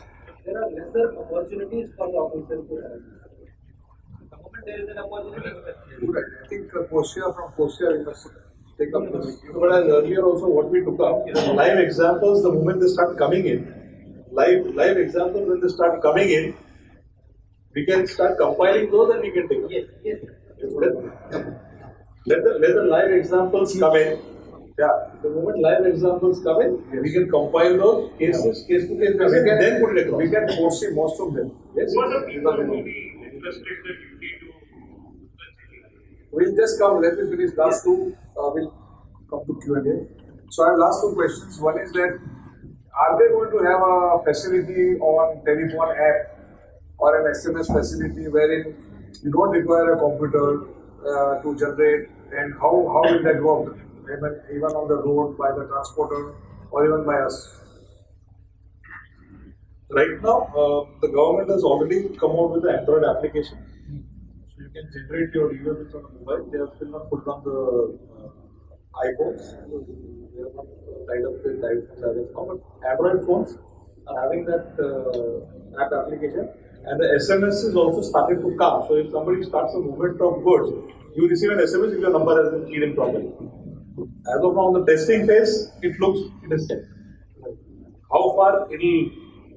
there are lesser opportunities for the officers to harass. The moment there is an opportunity, I think from Kosia, we must take up the But as earlier also what we took up, live examples the moment they start coming in, live examples when they start coming in, we can start compiling those and we can take up. yes. Let the live examples come in. Yeah, the moment live examples come in, we can compile those cases, case to case basis, and then put it across. We can foresee most of them. Yes. What are people who will be interested that you need to? We'll just come, let me finish last two, we'll come to Q&A. So I have last two questions. One is that, are they going to have a facility on telephone app or an SMS facility wherein you don't require a computer to generate, and how will that work? Even on the road by the transporter or even by us? Right now, the government has already come out with the Android application. So you can generate your e-bills on the mobile. They have still not put on the iPhones. They have not tied up with iPhones as of now, but Android phones are having that app application. And the SMS is also started to come. So if somebody starts a movement of goods, you receive an SMS if your number has been keyed in properly. As of now, on the testing phase, it is set. How far it will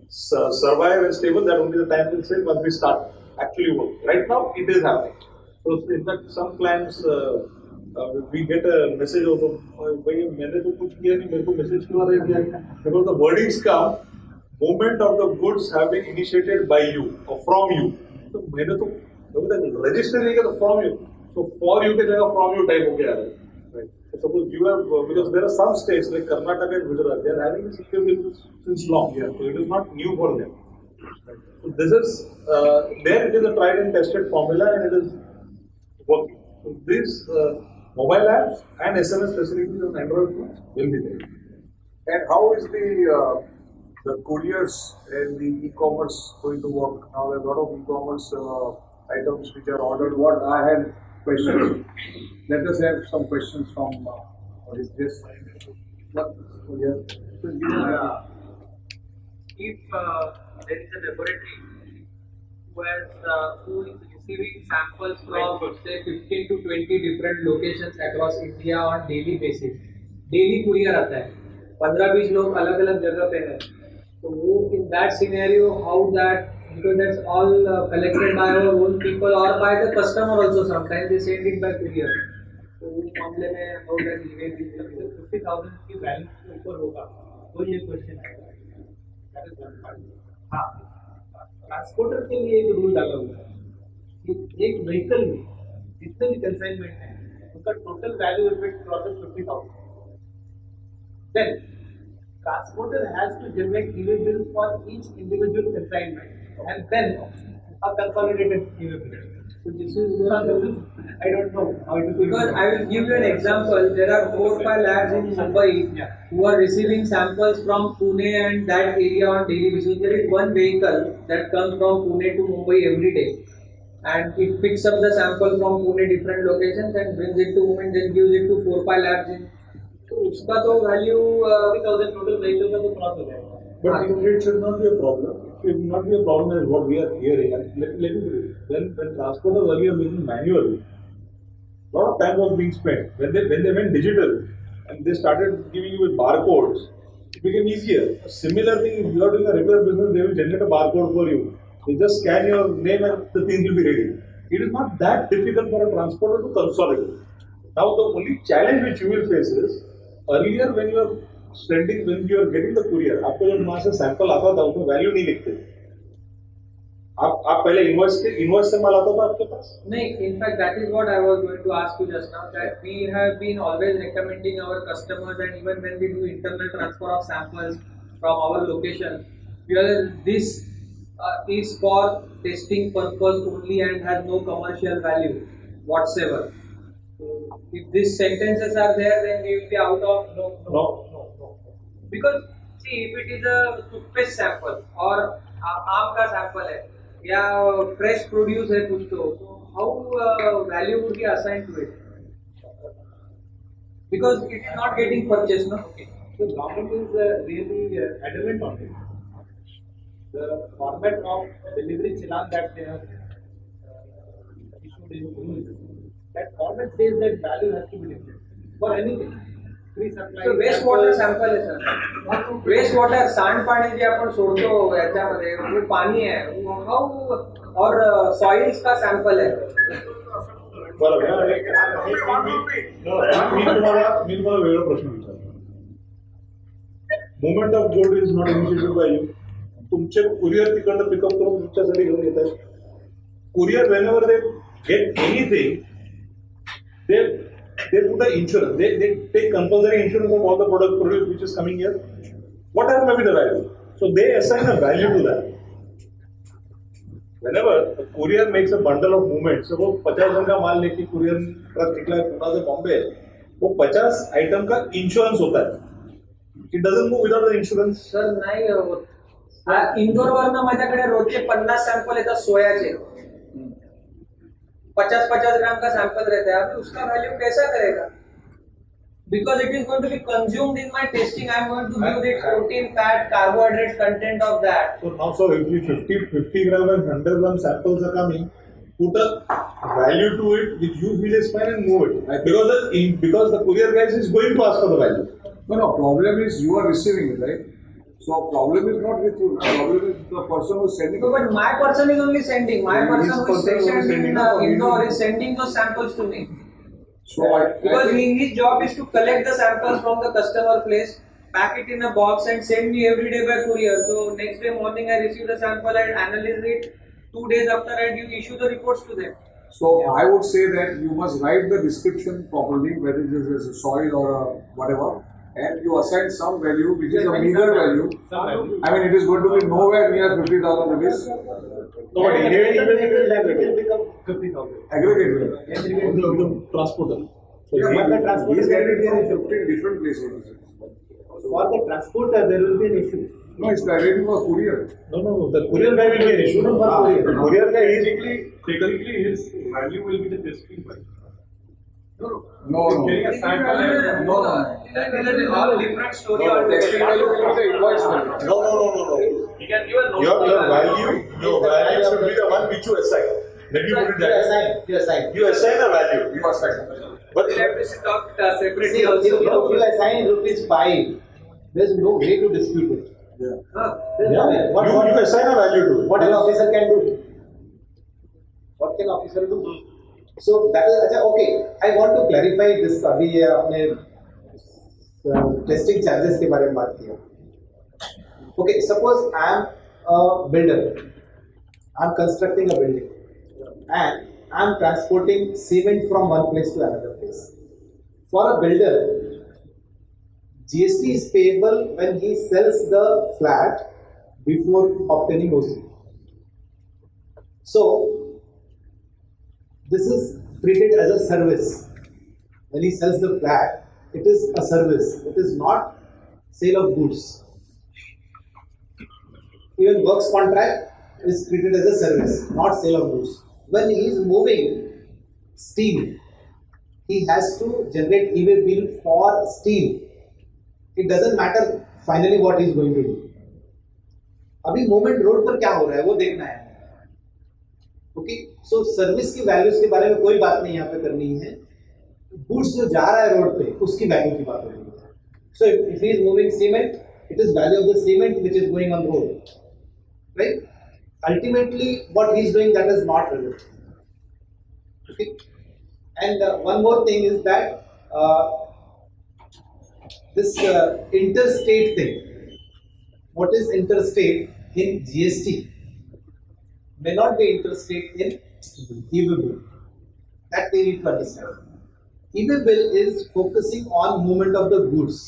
survive and stable, that only the time will say once we start actually working. Right now, it is happening. So in fact, some clients, we get a message also, because the wordings come, movement of the goods have been initiated by you or from you. So register from you. So for you, from you type okay. Right. So suppose you have, because there are some states like Karnataka and Gujarat, they are having this e-bill since long. Yeah. So it is not new for them. Right. So this is, there it is a tried and tested formula and it is working. So these mobile apps and SMS facilities on Android phones will be there. And how is the the couriers and the e-commerce going to work. Now there are a lot of e-commerce items which are ordered. What I had questions. Let us have some questions from what is this? What? Yeah. If there is a laboratory who is receiving samples from say 15 to 20 different locations across India on daily basis, daily courier आता है, 15-20 लोग अलग अलग जगह पे हैं, तो वो in that scenario how that, because that's all collected by our own people or by the customer also, sometimes they send it by courier, तो उस मामले में how that e-way bill 50,000 की वैल्यू के ऊपर होगा तो ये क्वेश्चन आएगा। That is one part. हाँ, ट्रांसपोर्टर के लिए एक रूल डाला हुआ है कि एक व्हीकल में जितने भी कंसाइनमेंट है उनका total value if it crosses 50,000, then transporter has to generate e-way bill for each individual consignment and then a consolidated e-way bill. So this is I don't know how it is. Because I will give you an example. There are 4-5 labs in Mumbai who are receiving samples from Pune and that area on daily basis. There is one vehicle that comes from Pune to Mumbai every day, and it picks up the sample from Pune different locations and brings it to Mumbai and then gives it to 4-5 labs in. तो उसका तो value 50,000 total vehicle का तो cross हो जाएगा। But it should not be a problem. It should not be a problem as what we are hearing. And let me put it. When transporters earlier making manually, a lot of time was being spent. When they went digital and they started giving you with barcodes, it became easier. A similar thing, if you are doing a regular business, they will generate a barcode for you. They just scan your name and the things will be ready. It is not that difficult for a transporter to consolidate. Now the only challenge which you will face is, earlier when you are getting the courier, आपको जब वहाँ से sample आता था उसमें value नहीं लिखते। आप पहले इनवॉइस से माल आता था आपके पास? नहीं, in fact that is what I was going to ask you just now, that we have been always recommending our customers, and even when we do internal transfer of samples from our location, this is for testing purpose only and has no commercial value whatsoever. If these sentences are there, then we will be out of No. Because see, if it is a toothpaste sample or आम का sample है या fresh produce है कुछ तो how value would be assigned to it? Because it is not getting purchased, no? Okay. So government is really adamant on it. The format of delivery challan that they have issued in rules, that format says that value has to be listed for anything. So waste water sample है sir, waste water सांडपाणी जे आपण सोडतो याच्यामध्ये वो पाणी आहे, how और soils का sample है. बरोबर. मी तुम्हाला वेगळा प्रश्न विचारतो. Movement of good is not initiated by you. तुमचे कुरिअर तिकडनं पिकअप करून तुमच्यासाठी घेऊन येत आहेत. Courier whenever they get anything, they put the insurance. They take compulsory insurance of all the product which is coming here. Whatever may be the value. So they assign a value to that. Whenever a courier makes a bundle of movement, so वो 50 run का माल लेके courier truck निकला है पुणे से बॉम्बे, वो 50 item का insurance होता है. It doesn't move without the insurance. Sir नाही होत. इंदोरवरनं माझ्याकडे रोजचे 50 सॅम्पल येतात सोयाचे. 50-50 ग्राम का सैंपल रहता है, अभी उसका वैल्यू कैसा करेगा? Because it is going to be consumed in my testing, I am going to give the protein, fat, carbohydrate content of that. So now, sir, if 50 gram and 100 gram samples are coming, put a value to it which you feel is fine and move it. Because the courier guys is going to ask for the value. No, problem is you are receiving it, right? So problem is not with you. Problem is the person who is sending. No, but my person is only sending. My person who is stationed in Indore is sending those samples to me. So because his job is to collect the samples from the customer place, pack it in a box and send me every day by courier. So next day morning I receive the sample and analyze it. 2 days after I issue the reports to them. So I would say that you must write the description properly, whether it is a soil or a whatever. And you assign some value which is a meager value. I mean, it is going to be nowhere near 50,000 rupees. No, but it will become 50,000. Aggregate. transporter. So but the transporter he's getting it from 15 different places. for the transporter there will be an issue. No, it's directly for courier. No, the courier guy will be an issue. No, the courier guy is Technically, his value will be the testing price. No. Getting a sample and No. all different story No, altogether. testing value will be the invoice value. No. You can give a note. Your value should be the one which you assign. Let me put it that way. You assign a value. You must have. But We'll have to talk separately See, also. if you assign rupees 5, there's no way to dispute it. There's no way. you assign a value to it. What an officer can do? What can officer do? So that is अच्छा, okay. I want to clarify this. अभी ये आपने testing charges के बारे में बात किया. Okay, suppose I am a builder. I am constructing a building, and I am transporting cement from one place to another place. For a builder, GST is payable when he sells the flat before obtaining OC. So, this is treated as a service. When he sells the flat, it is a service. It is not sale of goods. Even works contract is treated as a service, not sale of goods. When he is moving steel, he has to generate e-way bill for steel. It doesn't matter finally what he is going to do. अभी moment road पर क्या हो रहा है वो देखना है. Okay, so service की वैल्यूज के बारे में कोई बात नहीं यहाँ पे करनी है. गुड्स जो जा रहा है रोड पे उसकी वैल्यू की बात हो रही है. So if he is moving cement, it is value of the cement which is going on road, right? Ultimately, what he is doing, that is not relevant. Okay, and one more thing is that this interstate thing. What is interstate in GST may not be interstate in e-way bill. That we need to understand. E-way bill is focusing on movement of the goods.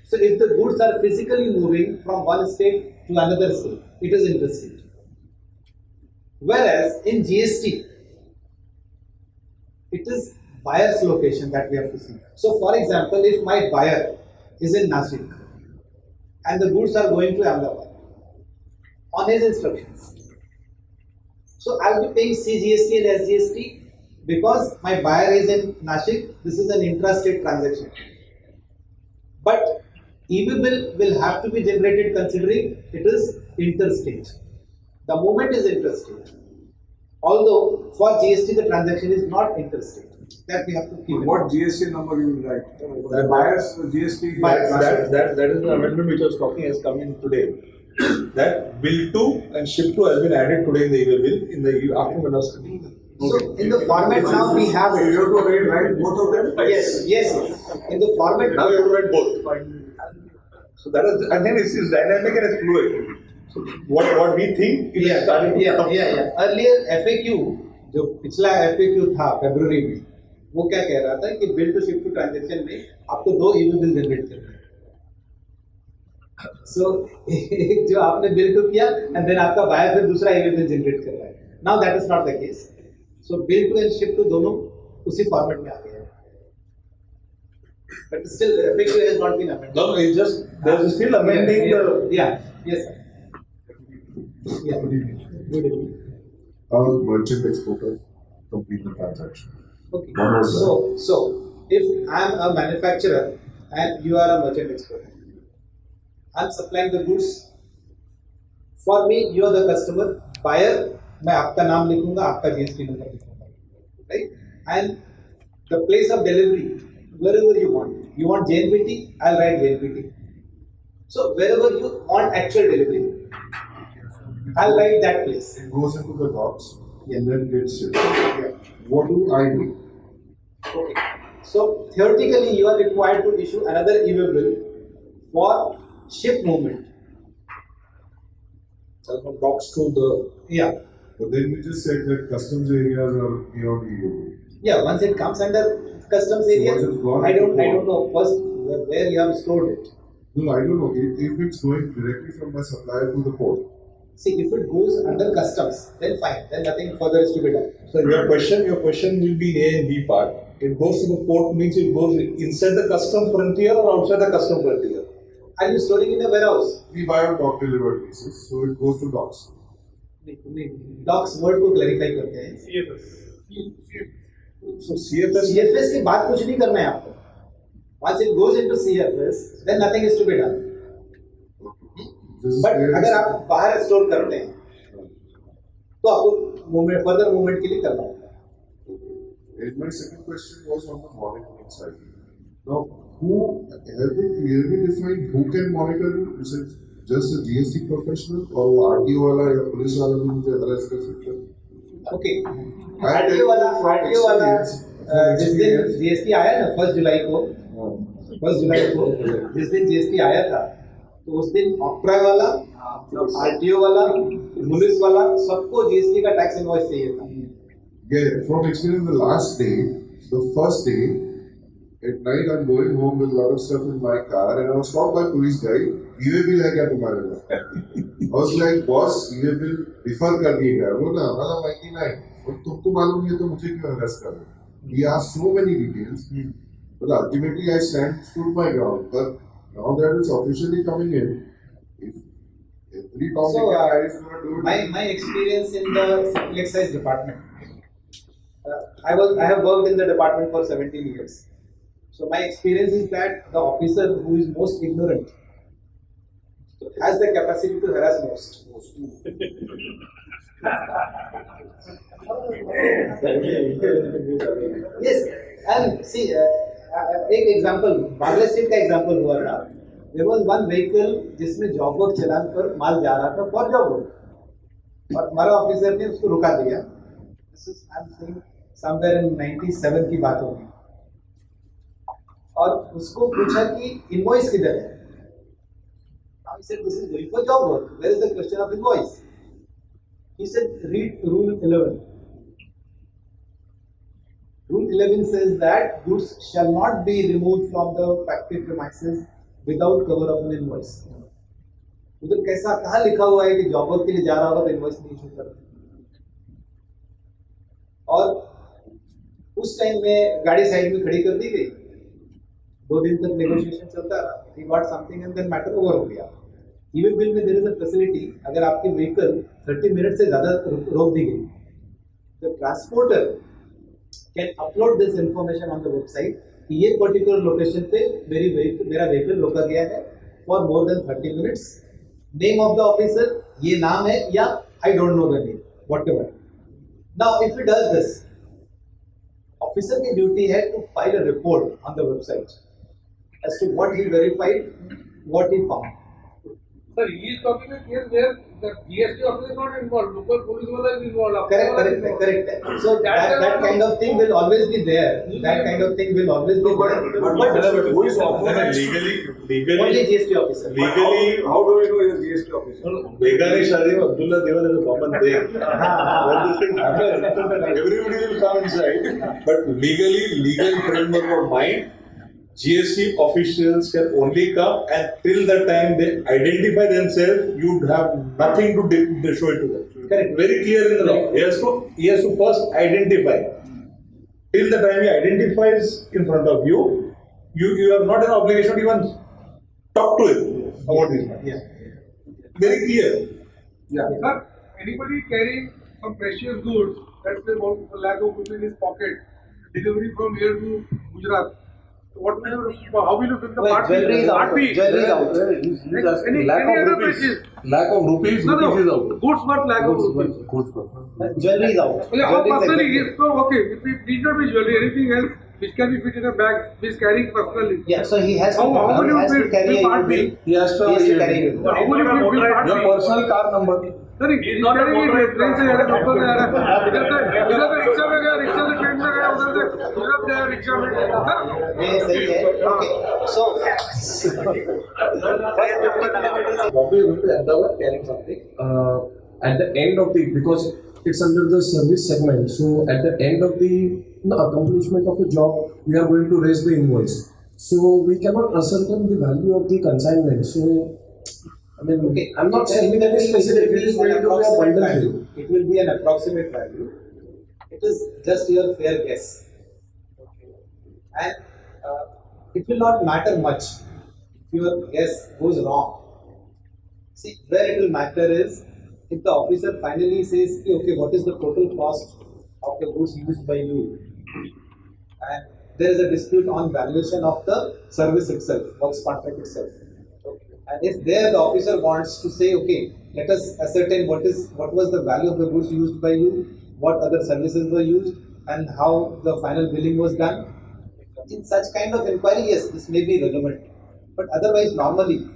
So if the goods are physically moving from one state to another state, it is interstate. Whereas in GST, it is buyer's location that we have to see. So for example, if my buyer is in Nashik and the goods are going to Ahmedabad on his instructions, so I'll be paying CGST and SGST because my buyer is in Nashik. This is an intrastate transaction. But e-way bill will have to be generated considering it is interstate. The movement is interstate. Although for GST the transaction is not interstate. That we have to keep. What GST number you will write? The buyer's GST. That is the amendment which I was talking has come in today. That bill to and ship to has been added today in the e-way bill in the afternoon of study. So in the format now we have. You have to write both of them. Yes. In the format Now you have to write both. So that is, I think this is dynamic and it's fluid. So what we think is starting to come. Earlier FAQ, जो पिछला FAQ था फरवरी में, वो क्या कह रहा था कि bill to ship to transaction में आपको 2 ई-वे बिल जनरेट करने हैं. सो जो आपने बिल टू किया एंड देन आपका बायर फिर दूसरा ई-वे बिल जनरेट कर रहा है. Now that is not the case. So bill to and ship to दोनों उसी फॉर्मेट में आ गए हैं. But still FAQ has not been amended. No, it's just there's still amending the. Yes sir. Yeah. Good evening. Merchant exporter complete the transaction. Okay. One more So if I am a manufacturer and you are a merchant exporter, I am supplying the goods. For me, you are the customer. Buyer, मैं आपका नाम लिखूंगा, आपका GST number लिखूंगा, right? And the place of delivery, wherever you want. You want JNPT, I'll write JNPT. So wherever you want actual delivery, I'll write that place. It goes into the box and then gets shipped. Yeah. What do I do? Okay. So theoretically, you are required to issue another e-way bill for ship movement. So from box to the. Yeah. But then you just said that customs areas are beyond EU. Yeah. Once it comes under customs area, once it's gone I don't into know first where you have stored it. No, I don't know. If it's going directly from my supplier to the port. See, if it goes under customs, then fine. Then nothing further is to be done. So your question will be in A and B part. It goes to the port means it goes inside the custom frontier or outside the custom frontier. Are you storing in a warehouse? We buy on dog delivered basis, so it goes to dogs. Docs word को clarify करते हैं. So CFS. CFS की बात कुछ नहीं करना है आपको. Once it goes into CFS, then nothing is to be done. But अगर आप बाहर स्टोर करते हैं, तो आपको मूवमेंट फर्दर मूवमेंट के लिए करना होगा. My second question was on the monitoring side. Now, who have they clearly defined who can monitor you? Is it just a GST professional or RTO वाला या पुलिस वाला भी मुझे अरेस्ट कर सकता है? Okay. RTO वाला जिस दिन GST आया ना 1 जुलाई को जिस दिन GST आया था, तो उस दिन ऑक्ट्रा वाला, RTO वाला, पुलिस वाला सबको GST का टैक्स इनवॉइस चाहिए था. Yeah, from experience, the last day, the first day, at night I'm going home with a lot of stuff in my car and I was stopped by police guy. EWA bill है क्या तुम्हारे पास? I was like, boss, EWA bill refer कर दिएगा. वो ना हमारा मायने नहीं. और तुमको मालूम नहीं है तो मुझे क्यों arrest कर रहे हो? He asked so many details, but ultimately I stood my ground. But now that it's officially coming in, if every Tom Dick and Harry is going to do it. My experience in the civil excise department. I have worked in the department for 17 years. So my experience is that the officer who is most ignorant has the capacity to harass most. Yes, and see, एक example, Bangla state का example हुआ था. There was one vehicle जिसमें job work चलान पर माल जा रहा था for job work, और हमारा ऑफिसर ने उसको रुका दिया. This is I'm saying somewhere in 97 की बात होगी. और उसको पूछा कि इनवॉइस किधर है? I said this is going for job work. Where is the question of invoice? He said read rule 11. Rule 11 says that goods shall not be removed from the factory premises without cover of an invoice. उधर कैसा कहाँ लिखा हुआ है कि job work के लिए जा रहा होगा तो इनवॉइस नहीं इशू करना. और उस टाइम में गाड़ी साइड में खड़ी कर दी गई. 2 दिन तक नेगोशिएशन चलता रहा. He got something and then matter over हो गया. EWA बिल में there is a facility, अगर आपकी व्हीकल 30 मिनट से ज्यादा रोक दी गई, the transporter can upload this information on the website कि ये पर्टिकुलर लोकेशन पे मेरा व्हीकल रोका गया है for more than 30 minutes. Name of the officer ये नाम है या I don't know the name, whatever. Now if he does this, officer की duty है to file a report on the website as to what he verified, what he found. Sir, he is talking a case where the GST officer is not involved, local police is involved. Correct. So that kind of thing will always be there. That kind of thing will always be there. But who is legally Only GST officer. legally How do we know he is GST officer? Begani Shadi of Abdullah Dewan is a common thing. When this thing happens, everybody will come inside. But legal framework of mind, GST officials can only come and till the time they identify themselves, you have nothing to show it to them. Correct. Very clear in the law. He has to first identify. Till the time he identifies in front of you, you have not an obligation to even talk to him about this matter. Yeah. Very clear. Yeah. Sir, anybody carrying some precious goods, let's say about a lakh of goods in his pocket, delivery from here to Gujarat. What will you, how will you fill the part? Jewelry is out. Jewelry is out. Any other purchase? Lack of rupees, No. rupees is out. Goods worth lakh of rupees. Jewelry is out. Yeah, how Jewelry is personally, exempted. so okay, if it need not be jewelry, anything else which can be fit in a bag, he is carrying personally. Yeah, so he has to, How will you has to fill carry a part B? bill. He has to He has to carry it. How will you fill part your B? personal car number. Sir, he is not carrying it. Train से जा रहा है, local से जा रहा है. इधर से रिक्शा में गया, रिक्शा से ट्रेन में गया, उधर से यूरोप गया रिक्शा में. ये सही है. Okay, so Probably going to end up carrying something at the end of the, because it's under the service segment, so at the end of the accomplishment of a job we are going to raise the invoice, so we cannot ascertain the value of the consignment. So I mean, okay, I'm not saying that specific it is going to be a bundle value. bill. It will be an approximate value. It is just your fair guess. And it will not matter much your guess goes wrong, see where it will matter is if the officer finally says, okay, what is the total cost of the goods used by you, and there is a dispute on valuation of the service itself, works contract itself. And if there the officer wants to say, okay, let us ascertain what was the value of the goods used by you, what other services were used, and how the final billing was done. In such kind of inquiry, yes, this may be relevant. But otherwise, normally,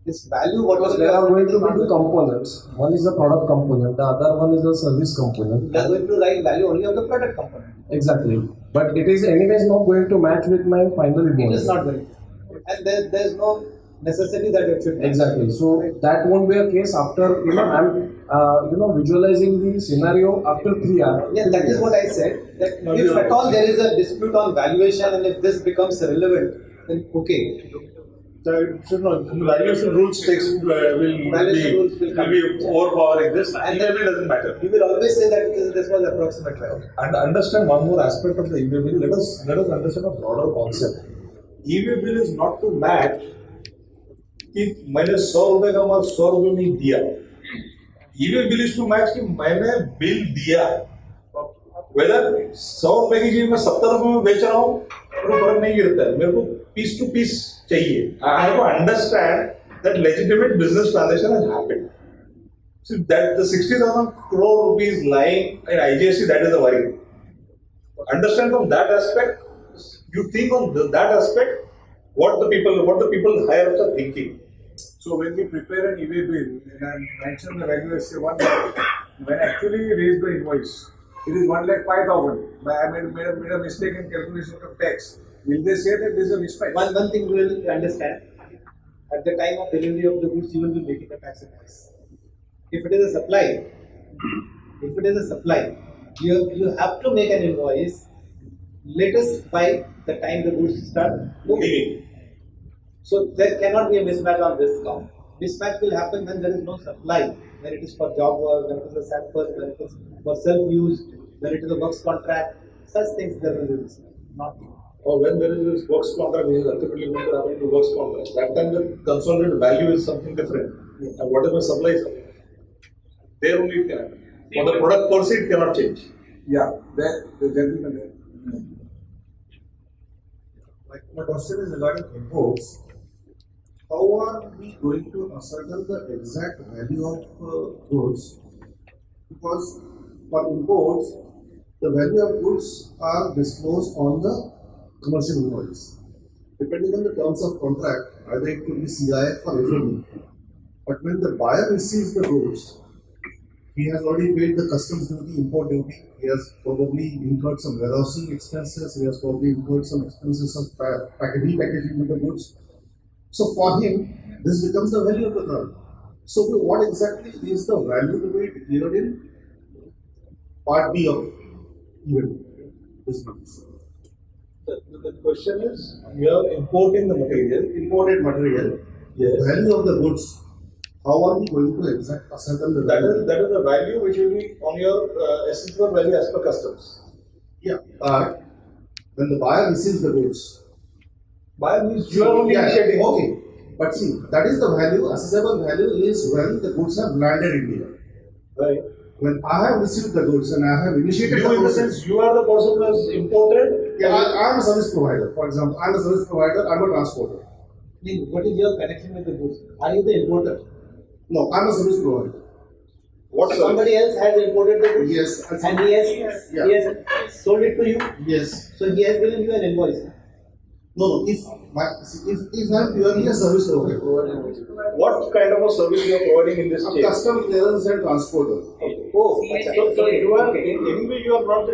this value, what was Because there are going to be two components. One is the product component, the other one is the service component. we are going to write value only of the product component. Exactly. But it is anyways not going to match with my final It invoice. is not going to. And there is no necessity that it should. Exactly. So that won't be a case after, I'm visualizing the scenario after 3 hours. Yeah, that is what I said. That if at all there is a dispute on valuation and if this becomes relevant, then okay. Valuation rules Valuation rules will come. be overpowering this, And and it doesn't matter. We will always say that this was approximate value. And understand one more aspect of the e-way bill. Let us understand a broader concept. E-way bill is not to match कि मैंने 100 रुपए का माल 100 रुपए में ही दिया. E-way bill is to match कि मैंने bill दिया. Whether 100 रुपए की चीज मैं 70 रुपए में बेच रहा हूँ, तो फर्क नहीं गिरता है. मेरे को पीस टू पीस चाहिए. I have to understand that legitimate business transaction has happened. So that the 60,000 crore rupees lying in IGST, that is a worry. Understand from that aspect. You think on that aspect what the people higher ups are thinking. So when we prepare an e-way bill, and I mention the value as 1 lakh, when I actually raise the invoice, it is 1,05,000. I made a mistake in calculation of tax. Will they say that there is a mismatch? One thing we will understand, at the time of delivery of the goods, you will be making a tax invoice. If it is a supply, you have to make an invoice latest by the time the goods start moving. So there cannot be a mismatch on this count. Mismatch will happen when there is no supply, when it is for job work, when it is a sample, when it is for self-use, when it is a works contract. Such things there will be mismatch. Not Or when there is this works contract, which is ultimately going to happen to works contract. That time the consolidated value is something different. And whatever supply is, there only it can happen. For the product per se, it cannot change. Yeah, the gentleman there. My question is regarding imports. How are we going to ascertain the exact value of goods? Because for imports, the value of goods are disclosed on the commercial invoice. Depending on the terms of contract, either it could be CIF or FOB. But when the buyer receives the goods, he has already paid the customs duty, import duty. He has probably incurred some warehousing expenses. He has probably incurred some expenses of repackaging of the goods. So for him, this becomes the value of the product. So what exactly is the value to be declared in Part B of this month? The question is, you are importing the material. Imported material, Yes. value of the goods. How are we going to ascertain the value? That is the value which will be on your assessable value as per customs. Yeah, but when the buyer receives the goods, Buyer means you are only yeah, initiating. okay. But see, that is the value, assessable value is when the goods have landed in India. Right. When I have received the goods and I have initiated You the in the process, sense you are the person who has imported. yeah, I am a service provider. For example, I am a service provider, I am a transporter. I mean, what is your connection with the goods? Are you the importer? No, I am a service provider. What Somebody else has imported the goods. Yes. And he has sold it to you. Yes. So he has given you an invoice. No, if I am purely a service provider, What kind of a service you are providing in this a case? custom clearance and transporter. Oh, So you are anyway you are not the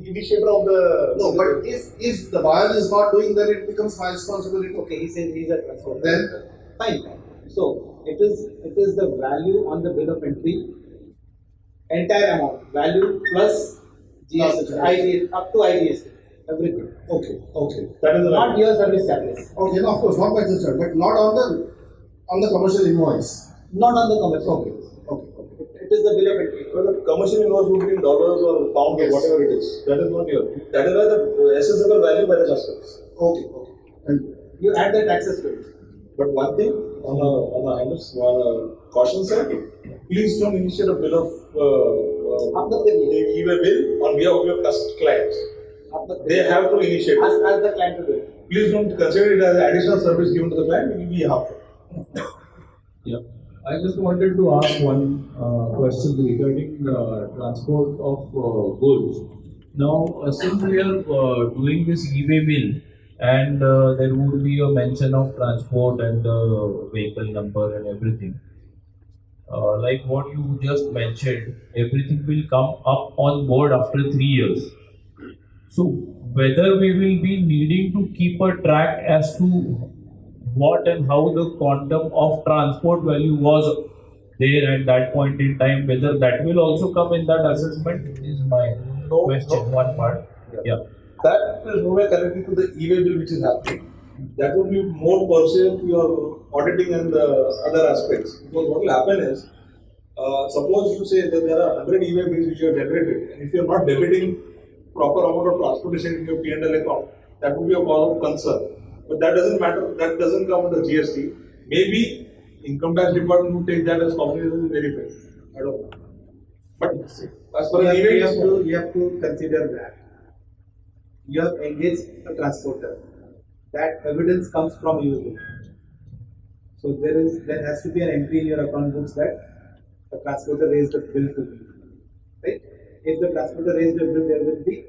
initiator of the. No, but if the buyer is not doing, then it becomes my responsibility. okay, he says he's a transporter. Then Fine. So it is the value on the bill of entry, entire amount, value plus GST, up to IGST, everything. okay. That is the Not your service charges. Okay, no, of course, not by the charge, but not on the commercial invoice. Not on the commercial. Okay. It is the bill of entry. So the commercial invoice would be in dollars or pounds or whatever it is. That is not your. That is why the assessable value by the customs. Okay. And You add the taxes to it. But one thing on a caution side, please don't initiate a bill of e-way bill on behalf of your clients. They have to initiate. Ask the client to do it. Please don't consider it as an additional service given to the client. It will be harmful. Yeah. I just wanted to ask one question regarding transport of goods. Now, since we are doing this e-way bill, and there would be a mention of transport and the vehicle number and everything. Like what you just mentioned, everything will come up on board after 3 years. So whether we will be needing to keep a track as to what and how the quantum of transport value was there at that point in time, whether that will also come in that assessment is my question. One part. Yeah. That is nowhere connected to the e-way bill which is happening. That would be more pursuant to your auditing and other aspects. Because what will happen is, suppose you say that there are 100 e-way bills which you have generated, and if you are not debiting proper amount of transportation in your P&L account, that would be a cause of concern. But that doesn't matter. That doesn't come under GST. Maybe income tax department would take that as cognizance and verify. I don't know. But as far as you have to consider that you have engaged a transporter. That evidence comes from you. So there has to be an entry in your account books that the transporter raised a bill to you. Right? If the transporter raised a bill, there will be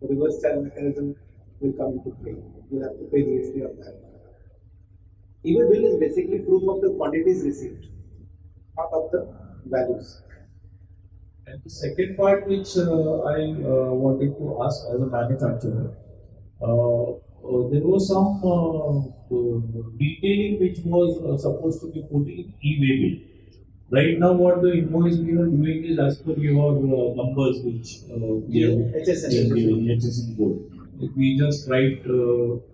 a reverse charge mechanism will come into play. You have to pay GST on that. E-way bill is basically proof of the quantities received, not of the values. And the second part which I wanted to ask as a manufacturer, there was some detailing which was supposed to be put in e-way bill. Right now what the invoice we are doing is as per your numbers which we have given HSN code. If we just write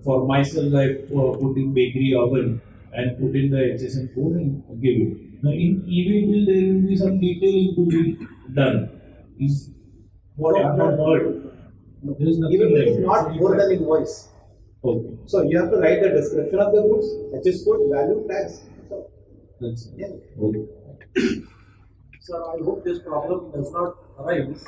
for myself I put in bakery oven and put in the HSN code and give it. Now in e-way bill there will be some detailing to be done. Is what I have not heard. There is nothing E-way bill like is that. not more than invoice. Okay. So you have to write the description of the goods, HS code, value, tax. So, That's yeah. okay. Sir, I hope this problem does not arise.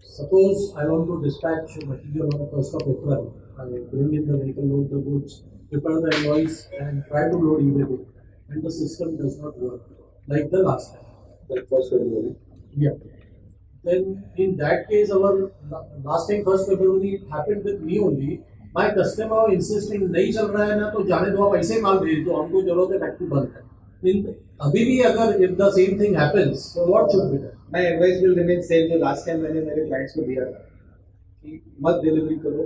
Suppose I want to dispatch material on 1st of April. I bring in the vehicle, load the goods, prepare the invoice, and try to load e-way bill, and the system does not work like the last time. like first February. Yeah. Then in that case, our last time 1st February it happened with me only. My customer insisting नहीं चल रहा है ना तो जाने दो आप ऐसे ही माल भेज दो हमको जरूरत है फैक्ट्री बंद है. अभी भी अगर if the same thing happens, so what should be done? My advice will remain same जो last time मैंने मेरे clients को दिया था कि मत डिलीवरी करो.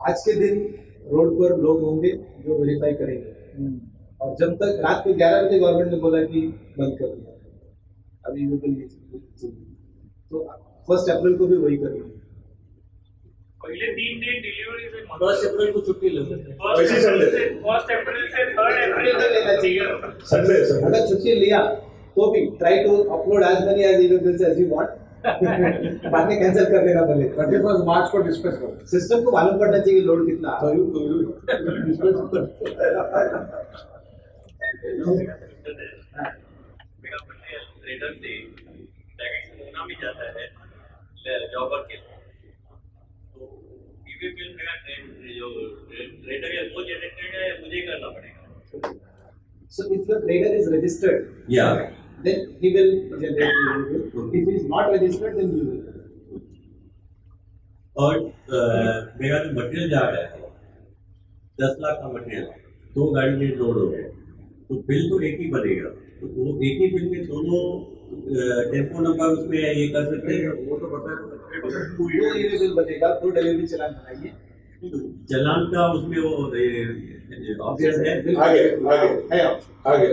आज के दिन रोड पर लोग होंगे जो वेरीफाई करेंगे और जब तक रात को 11 बजे गवर्नमेंट ने बोला कि बंद कर दिया अभी वो तो 1 अप्रैल को भी वही करेंगे. पहले 3 दिन डिलीवरी से 1st अप्रैल को छुट्टी ले सकते हैं. 1st अप्रैल से 3rd अप्रैल तक लेना चाहिए. Sunday. अगर छुट्टी लिया तो भी try to upload as many as e-way bills as you want. बाद में कैंसिल कर देना भले. 31 मार्च को डिस्कस करो. सिस्टम को मालूम पड़ना चाहिए लोड कितना. ट्रेडर से पैकेट होना भी जाता है जॉबर के तो ई-वे बिल मेरा जो ट्रेडर है वो जनरेटेड है मुझे करना पड़ेगा. So if your trader is registered, then he will generate the e-way bill. If he is not registered, then you will. और मेरा जो मटेरियल जा रहा है 10 लाख का मटेरियल 2 गाड़ी में लोड हो गया तो बिल तो एक ही बनेगा. तो वो एक ही बिल में दोनों टेम्पो नंबर उसमें ये कर सकते हैं. वो तो पता है. 2 e-way bill बनेगा, 2 डिलीवरी चलान बनाइए. चलान का उसमें वो ऑप्शन है. आगे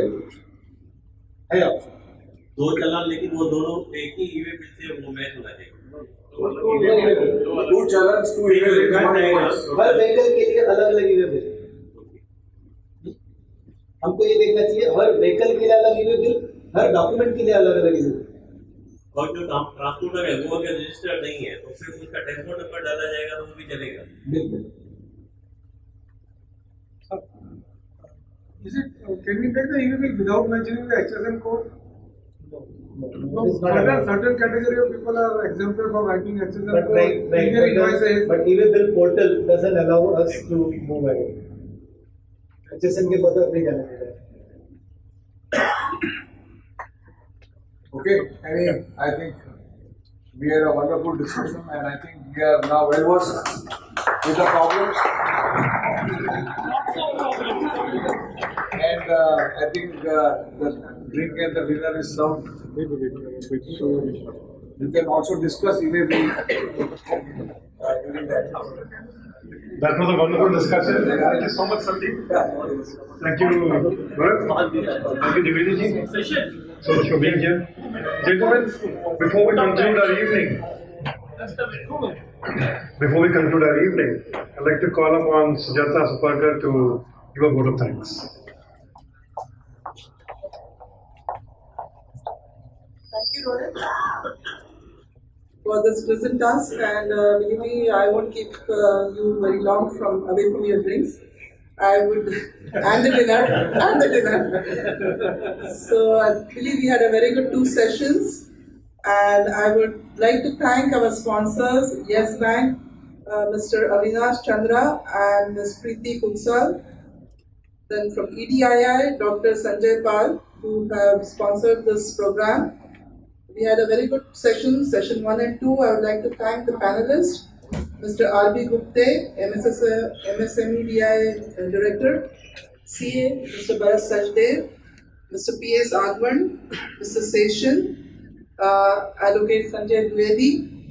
2 चलान लेकिन वो दोनों एक ही ई-वे बिल से वो मैच होना चाहिए. 2 challenge, 2 e-way. हर व्हीकल के लिए अलग अलग ई-वे बिल. हमको ये देखना चाहिए हर व्हीकल के लिए अलग ई-वे बिल, हर डॉक्यूमेंट के लिए अलग अलग ई-वे बिल. और जो ट्रांसपोर्टर है वो अगर रजिस्टर्ड नहीं है तो सिर्फ उसका टेम्पो नंबर डाला जाएगा तो वो भी चलेगा. बिल्कुल. Is it, can we take the EV bill without mentioning the HSN code? No, It's not allowed. certain category of people are exempted from writing HSN But code right, in their invoices. but EV bill portal doesn't allow us to move ahead. HSN के बदल नहीं जाने देता है. Okay, I think we had a wonderful discussion and I think we are now well versed with the problems. And I think the drink and the dinner is served. So you can also discuss during that. That was a wonderful discussion. Thank you so much, Sandeep. Thank you, Bharat. Thank you, Dividi ji, so much for being here. Gentlemen, before we conclude our evening, I'd like to call upon Sujata Suparkar to give a vote of thanks. Thank you, Rohit, for this pleasant task, and believe me, I won't keep you very long away from your drinks. I would, and the dinner. So I believe we had a very good 2 sessions, and I would like to thank our sponsors, Yes Bank, Mr. Avinash Chandra and Ms. Preeti Kunsal. Then from EDII, Dr. Sanjay Pal, who have sponsored this program. We had a very good session 1 and 2. I would like to thank the panelists, Mr. R.B. Gupte, MSMEDI Director, CA, Mr. Bharat Sajdev, Mr. P.S. Agwan, Mr. Session, Advocate Sanjay Dwivedi,